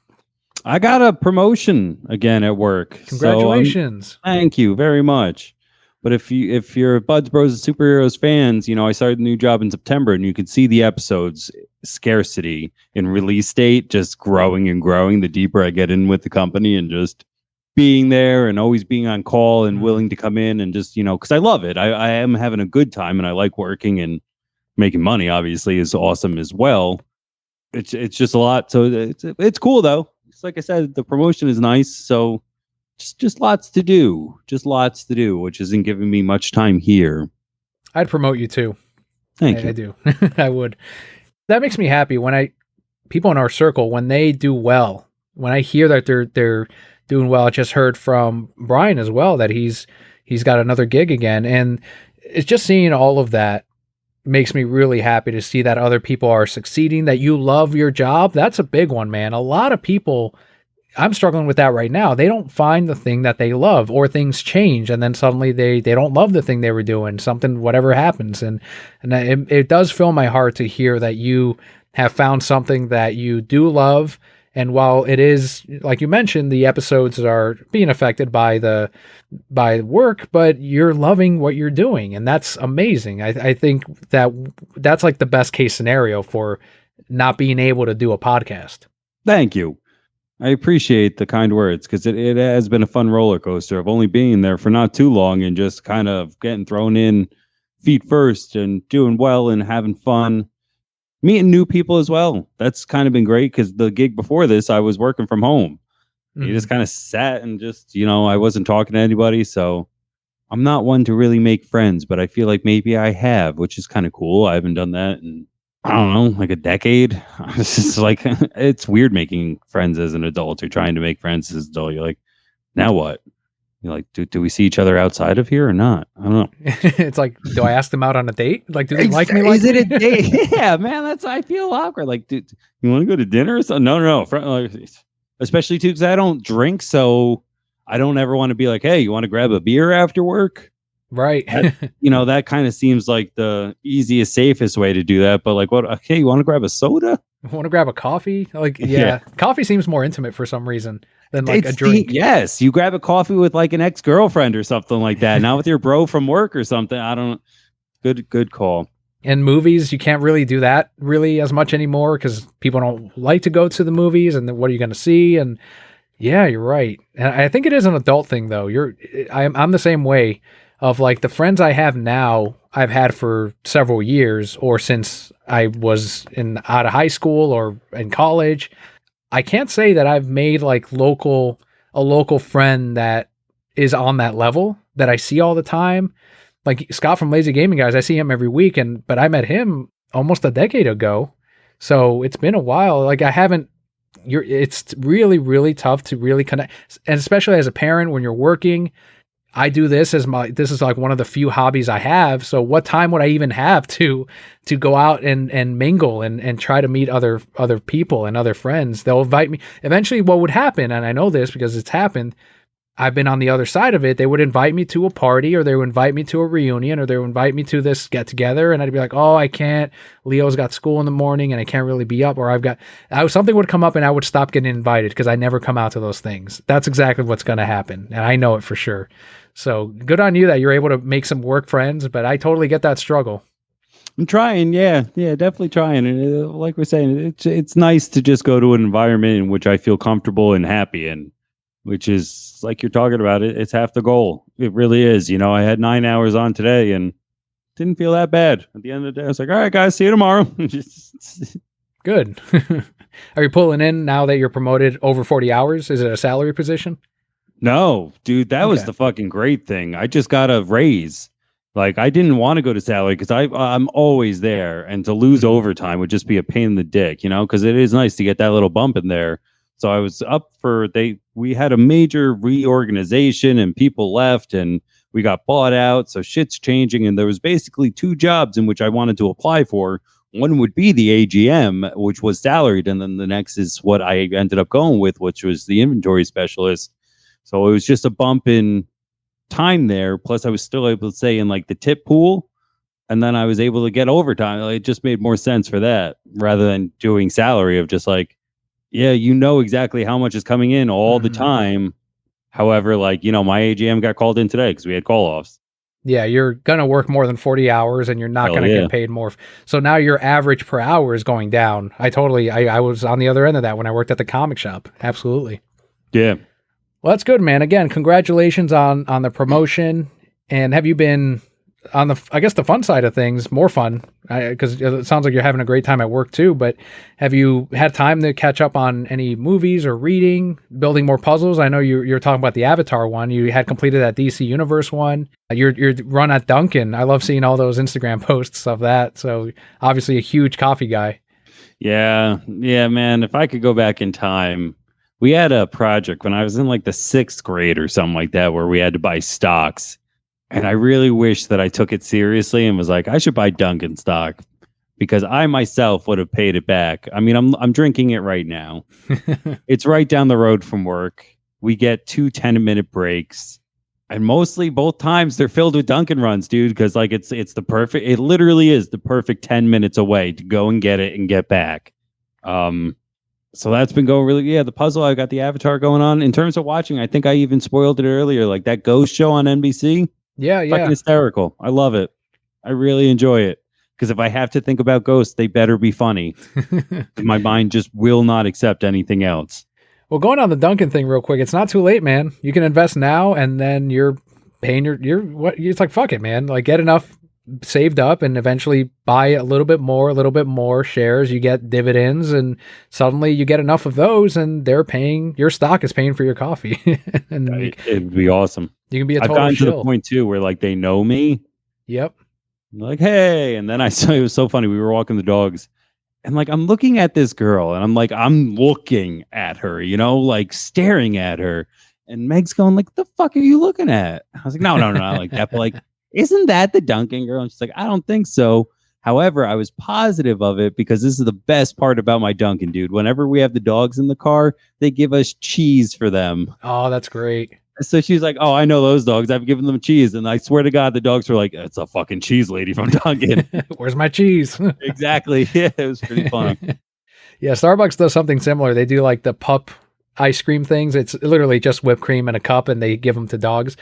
I got a promotion again at work. Congratulations. Thank you very much. But if you're Buds Bros and Superheroes fans, I started a new job in September, and you can see the episodes scarcity in release date just growing and growing the deeper I get in with the company, and just being there and always being on call and willing to come in and just because I love it. I am having a good time and I like working, and making money obviously is awesome as well. It's just a lot. So it's cool though. It's like I said, the promotion is nice. So just lots to do. Just lots to do, which isn't giving me much time here. I'd promote you too. Thank you. I do. I would. That makes me happy when people in our circle, when they do well, when I hear that they're doing well. I just heard from Brian as well that he's got another gig again, and it's just seeing all of that makes me really happy to see that other people are succeeding, that you love your job. That's a big one, man. A lot of people, I'm struggling with that right now. They don't find the thing that they love, or things change and then suddenly they don't love the thing they were doing, something, whatever happens. And it does fill my heart to hear that you have found something that you do love. And while it is, like you mentioned, the episodes are being affected by work, but you're loving what you're doing. And that's amazing. I think that's like the best case scenario for not being able to do a podcast. Thank you. I appreciate the kind words, because it has been a fun roller coaster of only being there for not too long and just kind of getting thrown in feet first and doing well and having fun. Meeting new people as well. That's kind of been great, because the gig before this, I was working from home. You just kind of sat and just, I wasn't talking to anybody. So I'm not one to really make friends, but I feel like maybe I have, which is kind of cool. I haven't done that in, I don't know, like a decade. It's just like, it's weird making friends as an adult, or trying to make friends as an adult. You're like, now what? You're like, do we see each other outside of here or not? I don't know. It's like, do I ask them out on a date? Like, do they like me? Is it a date? Yeah, man, I feel awkward. Like, dude, you want to go to dinner or something? No. Especially too, because I don't drink, so I don't ever want to be like, hey, you want to grab a beer after work? Right. That kind of seems like the easiest, safest way to do that. But like, what? Okay, you want to grab a soda? Want to grab a coffee? Like, yeah. Coffee seems more intimate for some reason than like a drink. Yes, you grab a coffee with like an ex-girlfriend or something like that. Not with your bro from work or something. I don't. Good call. In movies, you can't really do that really as much anymore, because people don't like to go to the movies, and then what are you going to see? And yeah, you're right. And I think it is an adult thing though. I'm the same way. Of like the friends I have now, I've had for several years, or since I was out of high school or in college. I can't say that I've made like a local friend that is on that level that I see all the time. Like Scott from Lazy Gaming Guys, I see him every week, but I met him almost a decade ago. So it's been a while. Like it's really, really tough to really connect. And especially as a parent, when you're working, I do this this is like one of the few hobbies I have. So what time would I even have to go out and mingle and try to meet other people and other friends? They'll invite me. Eventually what would happen, and I know this because it's happened, I've been on the other side of it. They would invite me to a party, or they would invite me to a reunion, or they would invite me to this get together. And I'd be like, oh, I can't, Leo's got school in the morning and I can't really be up, or something would come up and I would stop getting invited because I never come out to those things. That's exactly what's going to happen. And I know it for sure. So good on you that you're able to make some work friends, but I totally get that struggle. I'm trying. Yeah, definitely trying. And like we're saying, it's nice to just go to an environment in which I feel comfortable and happy in, which is like you're talking about it. It's half the goal. It really is. I had 9 hours on today and didn't feel that bad. At the end of the day, I was like, all right, guys, see you tomorrow. Good. Are you pulling in now that you're promoted over 40 hours? Is it a salary position? No, dude, that was Okay. the fucking great thing. I just got a raise. Like I didn't want to go to salary because I'm always there, and to lose overtime would just be a pain in the dick, because it is nice to get that little bump in there. So I was up for we had a major reorganization and people left and we got bought out. So shit's changing, and there was basically two jobs in which I wanted to apply for. One would be the AGM, which was salaried, and then the next is what I ended up going with, which was the inventory specialist. So it was just a bump in time there. Plus, I was still able to stay in like the tip pool, and then I was able to get overtime. It just made more sense for that rather than doing salary of just like, yeah, exactly how much is coming in all the time. However, like, my AGM got called in today because we had call offs. Yeah, you're going to work more than 40 hours and you're not going to get paid more. So now your average per hour is going down. I was on the other end of that when I worked at the comic shop. Absolutely. Yeah. Well, that's good, man. Again, congratulations on the promotion. And have you been on the fun side of things, more fun, because it sounds like you're having a great time at work too, but have you had time to catch up on any movies or reading, building more puzzles? I know you're talking about the Avatar one. You had completed that DC Universe one. Your run at Dunkin'. I love seeing all those Instagram posts of that. So obviously a huge coffee guy. Yeah, man. If I could go back in time, we had a project when I was in like the 6th grade or something like that where we had to buy stocks. And I really wish that I took it seriously and was like, I should buy Dunkin' stock because I myself would have paid it back. I mean, I'm drinking it right now. It's right down the road from work. We get 2 10-minute breaks. And mostly both times they're filled with Dunkin' runs, dude, because like it literally is the perfect 10 minutes away to go and get it and get back. So that's been going really, the puzzle. I got the Avatar going on. In terms of watching, I think I even spoiled it earlier, like that Ghost show on NBC. Yeah. Fucking hysterical. I love it. I really enjoy it. Because if I have to think about ghosts, they better be funny. My mind just will not accept anything else. Well, going on the Dunkin' thing real quick, it's not too late, man. You can invest now and then you're paying it's like, fuck it, man. Like get enough saved up and eventually buy a little bit more shares. You get dividends and suddenly you get enough of those and your stock is paying for your coffee. And it'd be awesome. You can be a total I've gotten shill. to the point too where like they know me. Yep. I'm like, hey, and then I saw, it was so funny. We were walking the dogs and like I'm looking at this girl and I'm looking at her, like staring at her. And Meg's going like, the fuck are you looking at? I was like, no, not like that. But like, isn't that the Dunkin' girl? And she's like, I don't think so. However, I was positive of it because this is the best part about my Dunkin', dude. Whenever we have the dogs in the car, they give us cheese for them. Oh, that's great. So she's like, oh, I know those dogs. I've given them cheese. And I swear to God, the dogs were like, it's a fucking cheese lady from Dunkin'. Where's my cheese? Exactly. Yeah, it was pretty funny. Yeah, Starbucks does something similar. They do like the pup ice cream things. It's literally just whipped cream in a cup and they give them to dogs.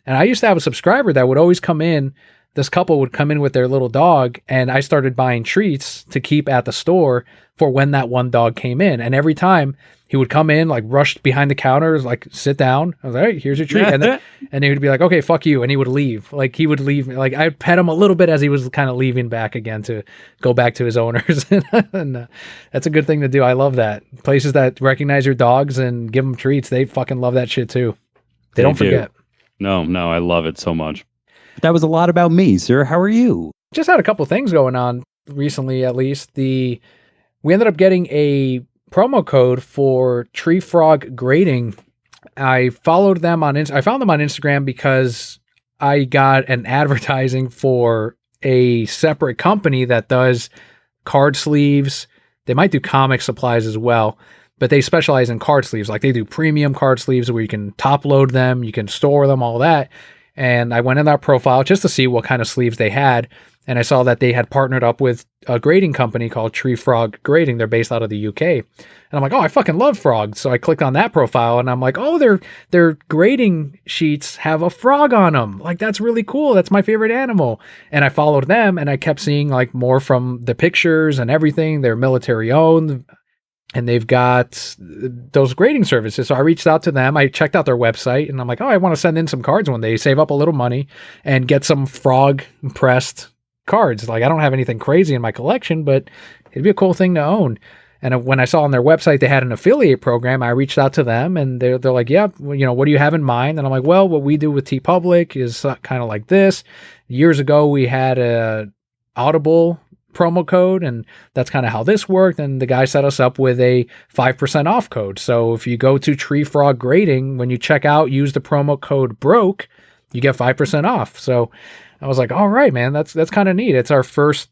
And I used to have a subscriber that would always come in. This couple would come in with their little dog and I started buying treats to keep at the store for when that one dog came in. And every time he would come in, like rushed behind the counter, like sit down. I was like, all right, here's your treat. And he would be like, okay, fuck you. And he would leave. Like he would leave. Like I'd pet him a little bit as he was kind of leaving back again to go back to his owners. And that's a good thing to do. I love that. Places that recognize your dogs and give them treats, they fucking love that shit too. They don't forget. No, I love it so much. But that was a lot about me, sir. How are you? Just had a couple things going on recently, at least. We ended up getting a promo code for Tree Frog Grading. I followed them I found them on Instagram because I got an advertising for a separate company that does card sleeves. They might do comic supplies as well, but they specialize in card sleeves. Like they do premium card sleeves where you can top load them, you can store them, all that. And I went in that profile just to see what kind of sleeves they had. And I saw that they had partnered up with a grading company called Tree Frog Grading. They're based out of the UK. And I'm like, oh, I fucking love frogs. So I clicked on that profile and I'm like, oh, their grading sheets have a frog on them. Like, that's really cool. That's my favorite animal. And I followed them and I kept seeing like more from the pictures and everything. They're military owned. And they've got those grading services. So I reached out to them. I checked out their website and I'm like, oh, I want to send in some cards one day, save up a little money and get some frog pressed cards. Like, I don't have anything crazy in my collection, but it'd be a cool thing to own. And when I saw on their website they had an affiliate program, I reached out to them, and they're like, yeah, well, you know, what do you have in mind? And I'm like, well, what we do with TeePublic is kind of like this. Years ago, we had a Audible promo code, and that's kind of how this worked. And the guy set us up with a 5% off code. So if you go to Tree Frog Grading, when you check out, use the promo code BROKE, you get 5% off. So I was like, all right, man, that's kind of neat. It's our first.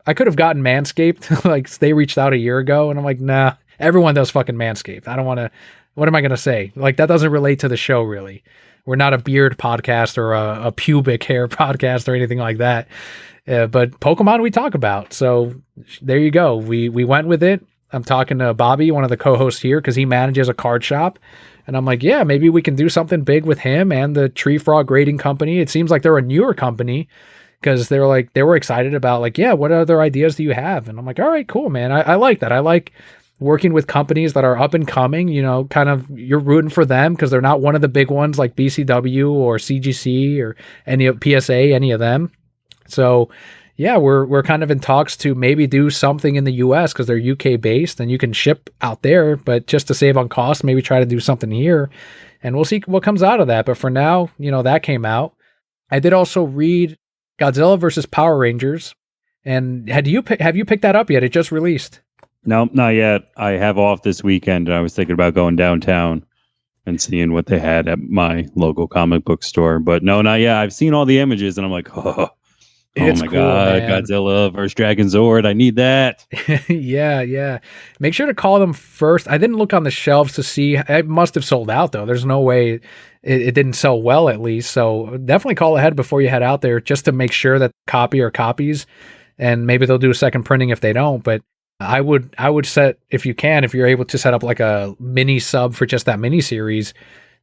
I could have gotten Manscaped. Like, they reached out a year ago, and I'm like, nah, everyone does fucking Manscaped. I don't want to. What am I going to say? Like, that doesn't relate to the show, really. We're not a beard podcast or a pubic hair podcast or anything like that. But Pokemon we talk about. So there you go. We went with it. I'm talking to Bobby, one of the co-hosts here, because he manages a card shop. And I'm like, yeah, maybe we can do something big with him and the Tree Frog Grading Company. It seems like they're a newer company, because they were excited about, like, yeah, what other ideas do you have? And I'm like, all right, cool, man. I like that. I like working with companies that are up and coming, you know, kind of, you're rooting for them because they're not one of the big ones like BCW or CGC or any of PSA, any of them. So yeah, we're kind of in talks to maybe do something in the US because they're UK based and you can ship out there, but just to save on cost, maybe try to do something here, and we'll see what comes out of that. But for now, you know, that came out. I did also read Godzilla versus Power Rangers. And have you picked that up yet? It just released. No, not yet. I have off this weekend, and I was thinking about going downtown and seeing what they had at my local comic book store. But no, not yet. I've seen all the images, and I'm like, oh It's my cool, God, man. Godzilla versus Dragon Zord. I need that. Yeah. Make sure to call them first. I didn't look on the shelves to see. It must have sold out, though. There's no way it didn't sell well, at least. So definitely call ahead before you head out there just to make sure that copy or copies. And maybe they'll do a second printing if they don't. But I would set, if you you're able to set up like a mini sub for just that mini series,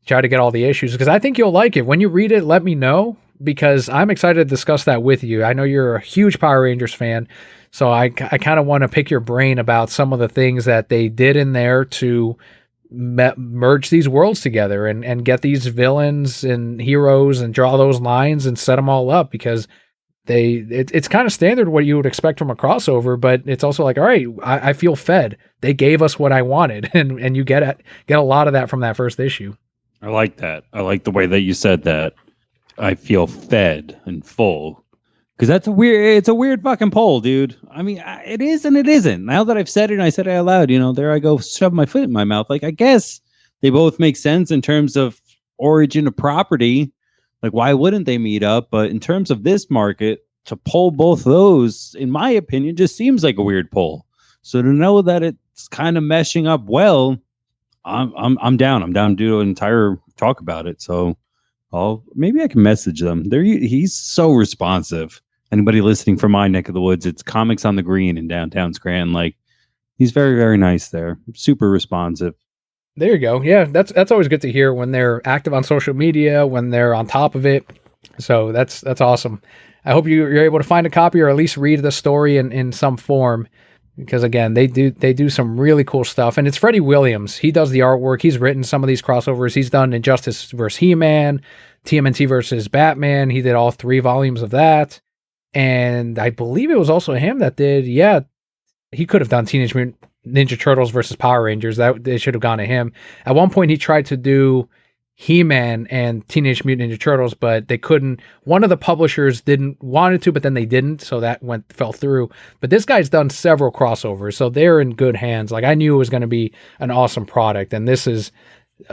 try to get all the issues, because I think you'll like it. When you read it, let me know, because I'm excited to discuss that with you. I know you're a huge Power Rangers fan, so I kind of want to pick your brain about some of the things that they did in there to merge these worlds together and get these villains and heroes and draw those lines and set them all up, because it's kind of standard what you would expect from a crossover, but it's also like, all right, I feel fed. They gave us what I wanted, and you get a lot of that from that first issue. I like that. I like the way that you said that. I feel fed and full, because it's a weird fucking poll, dude. I mean, it is and it isn't. Now that I've said it and I said it out loud, you know, there I go, shove my foot in my mouth. Like, I guess they both make sense in terms of origin of property. Like, why wouldn't they meet up? But in terms of this market, to pull both those, in my opinion, just seems like a weird pull. So to know that it's kind of meshing up well, I'm down. I'm down to do an entire talk about it. So maybe I can message them. He's so responsive. Anybody listening from my neck of the woods, it's Comics on the Green in downtown Scranton. Like, he's very, very nice there. Super responsive. There you go. Yeah, that's always good to hear when they're active on social media, when they're on top of it. So that's awesome. I hope you're able to find a copy or at least read the story in some form, because again, they do some really cool stuff. And it's Freddie Williams. He does the artwork. He's written some of these crossovers. He's done Injustice versus He-Man, TMNT versus Batman. He did all 3 volumes of that. And I believe it was also him that did, he could have done Teenage Mutant Ninja Turtles versus Power Rangers. That it should have gone to him. At one point, he tried to do He-Man and Teenage Mutant Ninja Turtles, but they couldn't. One of the publishers wanted to, but then they didn't, so that fell through. But this guy's done several crossovers, so they're in good hands. Like, I knew it was going to be an awesome product, and this is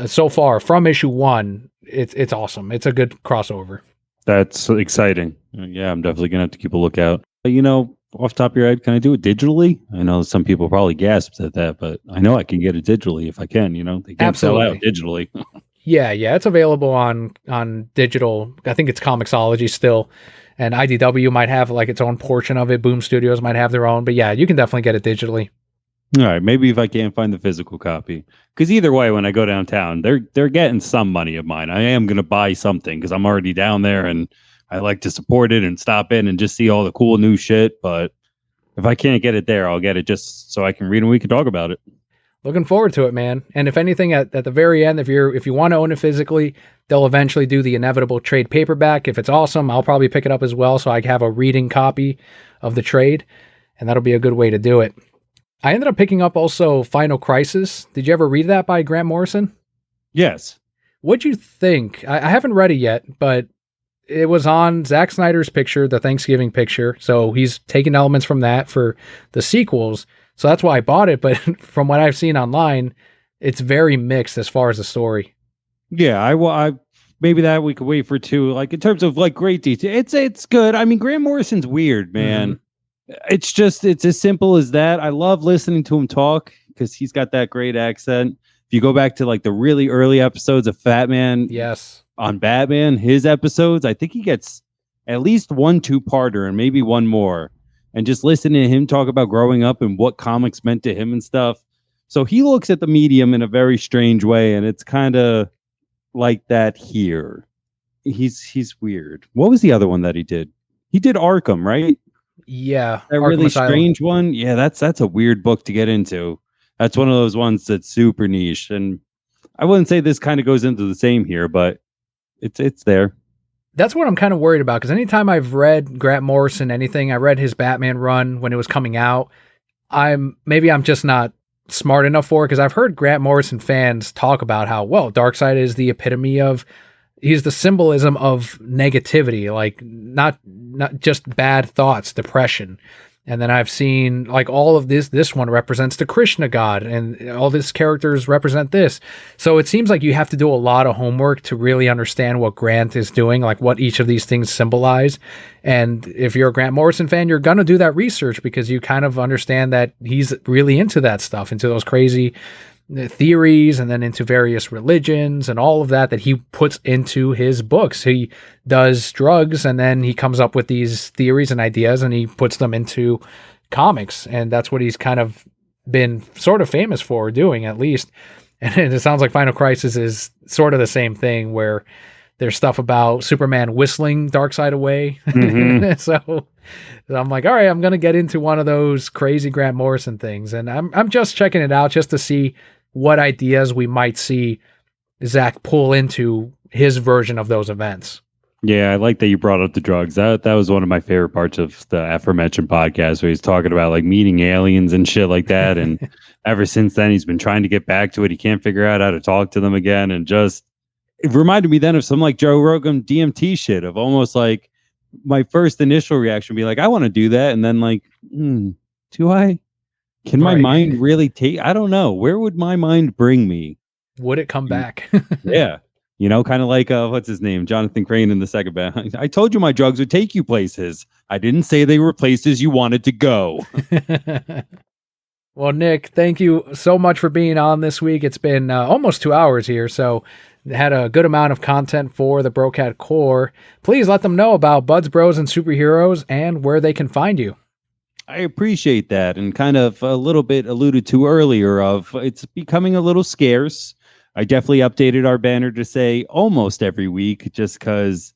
so far from issue 1. It's awesome. It's a good crossover. That's exciting. Yeah, I'm definitely gonna have to keep a lookout. You know, off the top of your head, can I do it digitally? I know some people probably gasped at that, but I know I can get it digitally if I can. You know, they can't sell out digitally. Yeah, it's available on digital. I think it's Comixology still, and IDW might have like its own portion of it. Boom Studios might have their own, but yeah, you can definitely get it digitally. All right, maybe if I can't find the physical copy, because either way, when I go downtown, they're getting some money of mine. I am gonna buy something because I'm already down there, and I like to support it and stop in and just see all the cool new shit. But if I can't get it there, I'll get it just so I can read and we can talk about it. Looking forward to it, man. And if anything, at the very end, if you want to own it physically, they'll eventually do the inevitable trade paperback. If it's awesome, I'll probably pick it up as well, so I have a reading copy of the trade, and that'll be a good way to do it. I ended up picking up also Final Crisis. Did you ever read that by Grant Morrison? Yes. What'd you think? I haven't read it yet, but it was on Zack Snyder's picture, the Thanksgiving picture. So he's taking elements from that for the sequels. So that's why I bought it. But from what I've seen online, it's very mixed as far as the story. Yeah, I maybe that we could wait for two. Like in terms of like great detail, it's good. I mean, Grant Morrison's weird, man. It's as simple as that. I love listening to him talk because he's got that great accent. If you go back to like the really early episodes of Fat Man, Yes, on Batman, his episodes, I think he gets at least 1 2-parter and maybe one more. And just listening to him talk about growing up and what comics meant to him and stuff. So he looks at the medium in a very strange way, and it's kind of like that here. He's weird. What was the other one that he did? He did Arkham, right? yeah, That Arkham really Asylum. strange one. Yeah, that's a weird book to get into. That's one of those ones that's super niche. And I wouldn't say this kind of goes into the same here, but it's there. That's what I'm kind of worried about, because anytime I've read Grant Morrison anything, I read his Batman run when it was coming out. I'm just not smart enough for it, because I've heard Grant Morrison fans talk about how, well, Darkseid is the epitome of, he's the symbolism of negativity, like not just bad thoughts, depression. And then I've seen like all of this one represents the Krishna god, and all these characters represent this. So it seems like you have to do a lot of homework to really understand what Grant is doing, like what each of these things symbolize. And if you're a Grant Morrison fan, you're going to do that research because you kind of understand that he's really into that stuff, into those crazy theories, and then into various religions and all of that he puts into his books. He does drugs, and then he comes up with these theories and ideas, and he puts them into comics, and that's what he's kind of been sort of famous for doing, at least. And it sounds like Final Crisis is sort of the same thing, where there's stuff about Superman whistling Darkseid away. So I'm like, all right, I'm going to get into one of those crazy Grant Morrison things, and I'm just checking it out just to see what ideas we might see Zach pull into his version of those events. Yeah, I like that you brought up the drugs. That was one of my favorite parts of the aforementioned podcast, where he's talking about like meeting aliens and shit like that. And ever since then, he's been trying to get back to it. He can't figure out how to talk to them again. And just, it reminded me then of some like Joe Rogan DMT shit, of almost like my first initial reaction be like, I want to do that. And then like, do I? Can my mind really take? I don't know. Where would my mind bring me? Would it come back? Yeah. You know, kind of like, what's his name? Jonathan Crane in the second band. I told you my drugs would take you places. I didn't say they were places you wanted to go. Well, Nick, thank you so much for being on this week. It's been almost 2 hours here, so had a good amount of content for the Brocat Core. Please let them know about Buds, Bros, and Superheroes and where they can find you. I appreciate that, and kind of a little bit alluded to earlier of it's becoming a little scarce. I definitely updated our banner to say almost every week, just because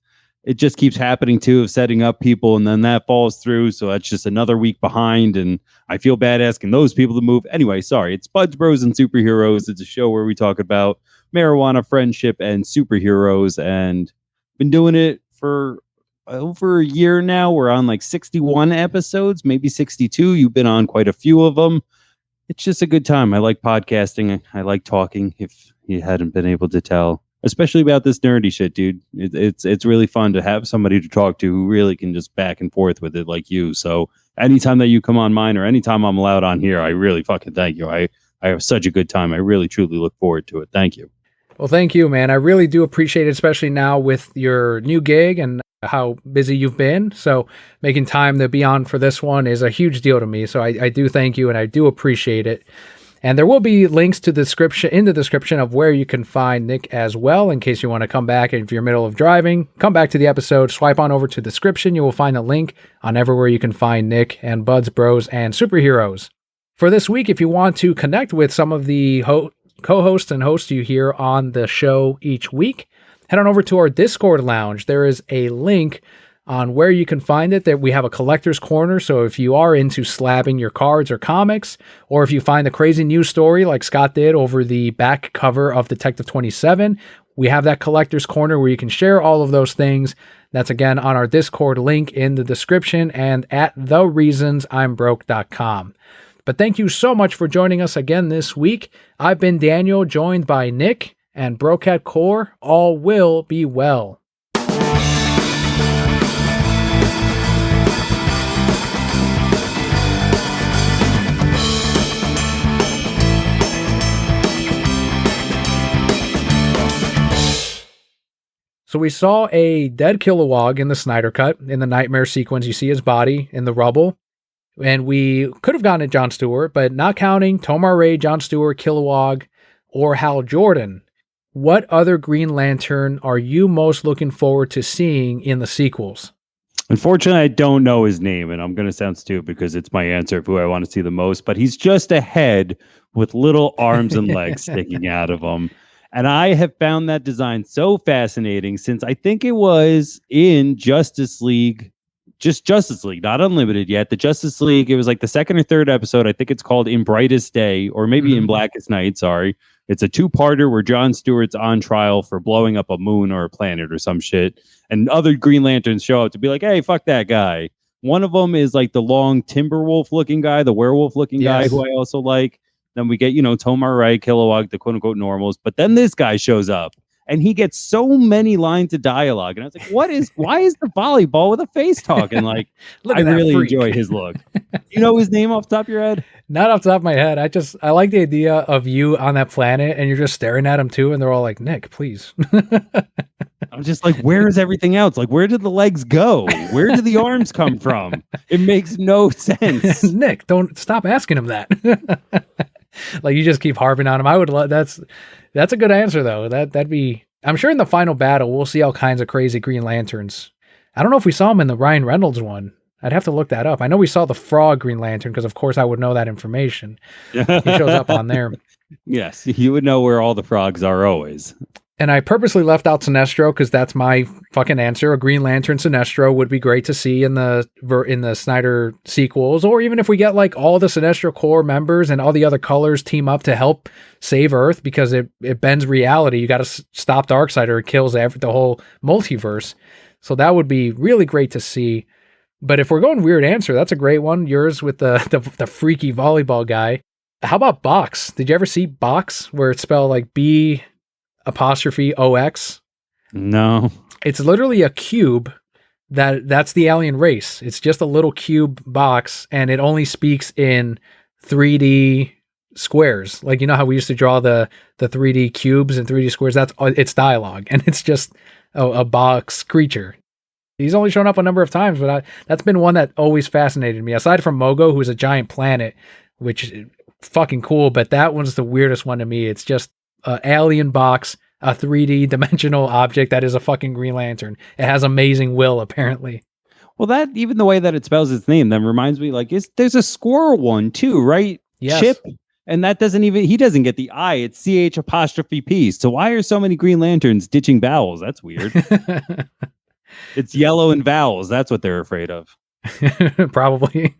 it just keeps happening too, of setting up people and then that falls through. So that's just another week behind, and I feel bad asking those people to move. Anyway, sorry. It's Buds, Bros, and Superheroes. It's a show where we talk about marijuana, friendship, and superheroes, and been doing it for over a year now. We're on like 61 episodes, maybe 62. You've been on quite a few of them. It's just a good time. I like podcasting. I like talking, if you hadn't been able to tell, especially about this nerdy shit, dude. It's really fun to have somebody to talk to who really can just back and forth with it like you. So anytime that you come on mine, or anytime I'm allowed on here, I really fucking thank you. I have such a good time. I really, truly look forward to it. Thank you. Well, thank you, man. I really do appreciate it, especially now with your new gig and how busy you've been. So making time to be on for this one is a huge deal to me. So I do thank you, and I do appreciate it. And there will be links to in the description of where you can find Nick as well, in case you want to come back. And if you're in the middle of driving, come back to the episode, swipe on over to the description. You will find a link on everywhere you can find Nick and Buds, Bros, and Superheroes. For this week, if you want to connect with some of the co-hosts and hosts you hear on the show each week, head on over to our Discord lounge. There is a link on where you can find it. That we have a collector's corner. So if you are into slabbing your cards or comics, or if you find a crazy news story like Scott did over the back cover of Detective 27, we have that collector's corner where you can share all of those things. That's again on our Discord link in the description and at thereasonsimbroke.com. But thank you so much for joining us again this week. I've been Daniel, joined by Nick, and Brocat Core. All will be well. So we saw a dead Kilowog in the Snyder Cut. In the Nightmare sequence, you see his body in the rubble. And we could have gotten it Jon Stewart, but not counting Tomar Ray, Jon Stewart, Kilowog, or Hal Jordan. What other Green Lantern are you most looking forward to seeing in the sequels? Unfortunately, I don't know his name, and I'm going to sound stupid because it's my answer of who I want to see the most, but he's just a head with little arms and legs sticking out of him. And I have found that design so fascinating since I think it was in Justice League, just Justice League, not Unlimited yet. The Justice League, it was like the second or third episode. I think it's called In Brightest Day, or maybe In Blackest Night, sorry. It's a two-parter where Jon Stewart's on trial for blowing up a moon or a planet or some shit. And other Green Lanterns show up to be like, hey, fuck that guy. One of them is like the long Timberwolf-looking guy, the werewolf-looking guy who I also like. Then we get, Tomar Ray, Kilowog, the quote-unquote normals. But then this guy shows up, and he gets so many lines of dialogue. And I was like, why is the volleyball with a face talking? Like, I really enjoy his look. You know his name off the top of your head? Not off the top of my head. I like the idea of you on that planet, and you're just staring at him too, and they're all like, Nick, please. I'm just like, where is everything else? Like, where did the legs go? Where did the arms come from? It makes no sense. Nick, don't stop asking him that. Like, you just keep harping on him. I would love that's a good answer though. That'd be. I'm sure in the final battle we'll see all kinds of crazy Green Lanterns. I don't know if we saw him in the Ryan Reynolds one. I'd have to look that up. I know we saw the Frog Green Lantern because of course I would know that information. He shows up on there. Yes, you would know where all the frogs are always. And I purposely left out Sinestro because that's my fucking answer. A Green Lantern Sinestro would be great to see in the Snyder sequels, or even if we get like all the Sinestro Corps members and all the other colors team up to help save Earth because it bends reality. You got to stop Darkseid or it kills the whole multiverse. So that would be really great to see. But if we're going weird answer, that's a great one. Yours with the freaky volleyball guy. How about Box? Did you ever see Box where it's spelled like B''OX? No. It's literally a cube that's the alien race. It's just a little cube box, and it only speaks in 3D squares. Like, you know how we used to draw the 3D cubes and 3D squares? That's its dialogue, and it's just a box creature. He's only shown up a number of times, but that's been one that always fascinated me. Aside from Mogo, who's a giant planet, which is fucking cool, but that one's the weirdest one to me. It's just an alien box, a 3D dimensional object that is a fucking Green Lantern. It has amazing will, apparently. Well, that even the way that it spells its name, then reminds me like there's a squirrel one too, right? Yes. Chip. And that he doesn't get the I, it's CH''P. So why are so many Green Lanterns ditching vowels? That's weird. It's yellow and vowels. That's what they're afraid of. Probably.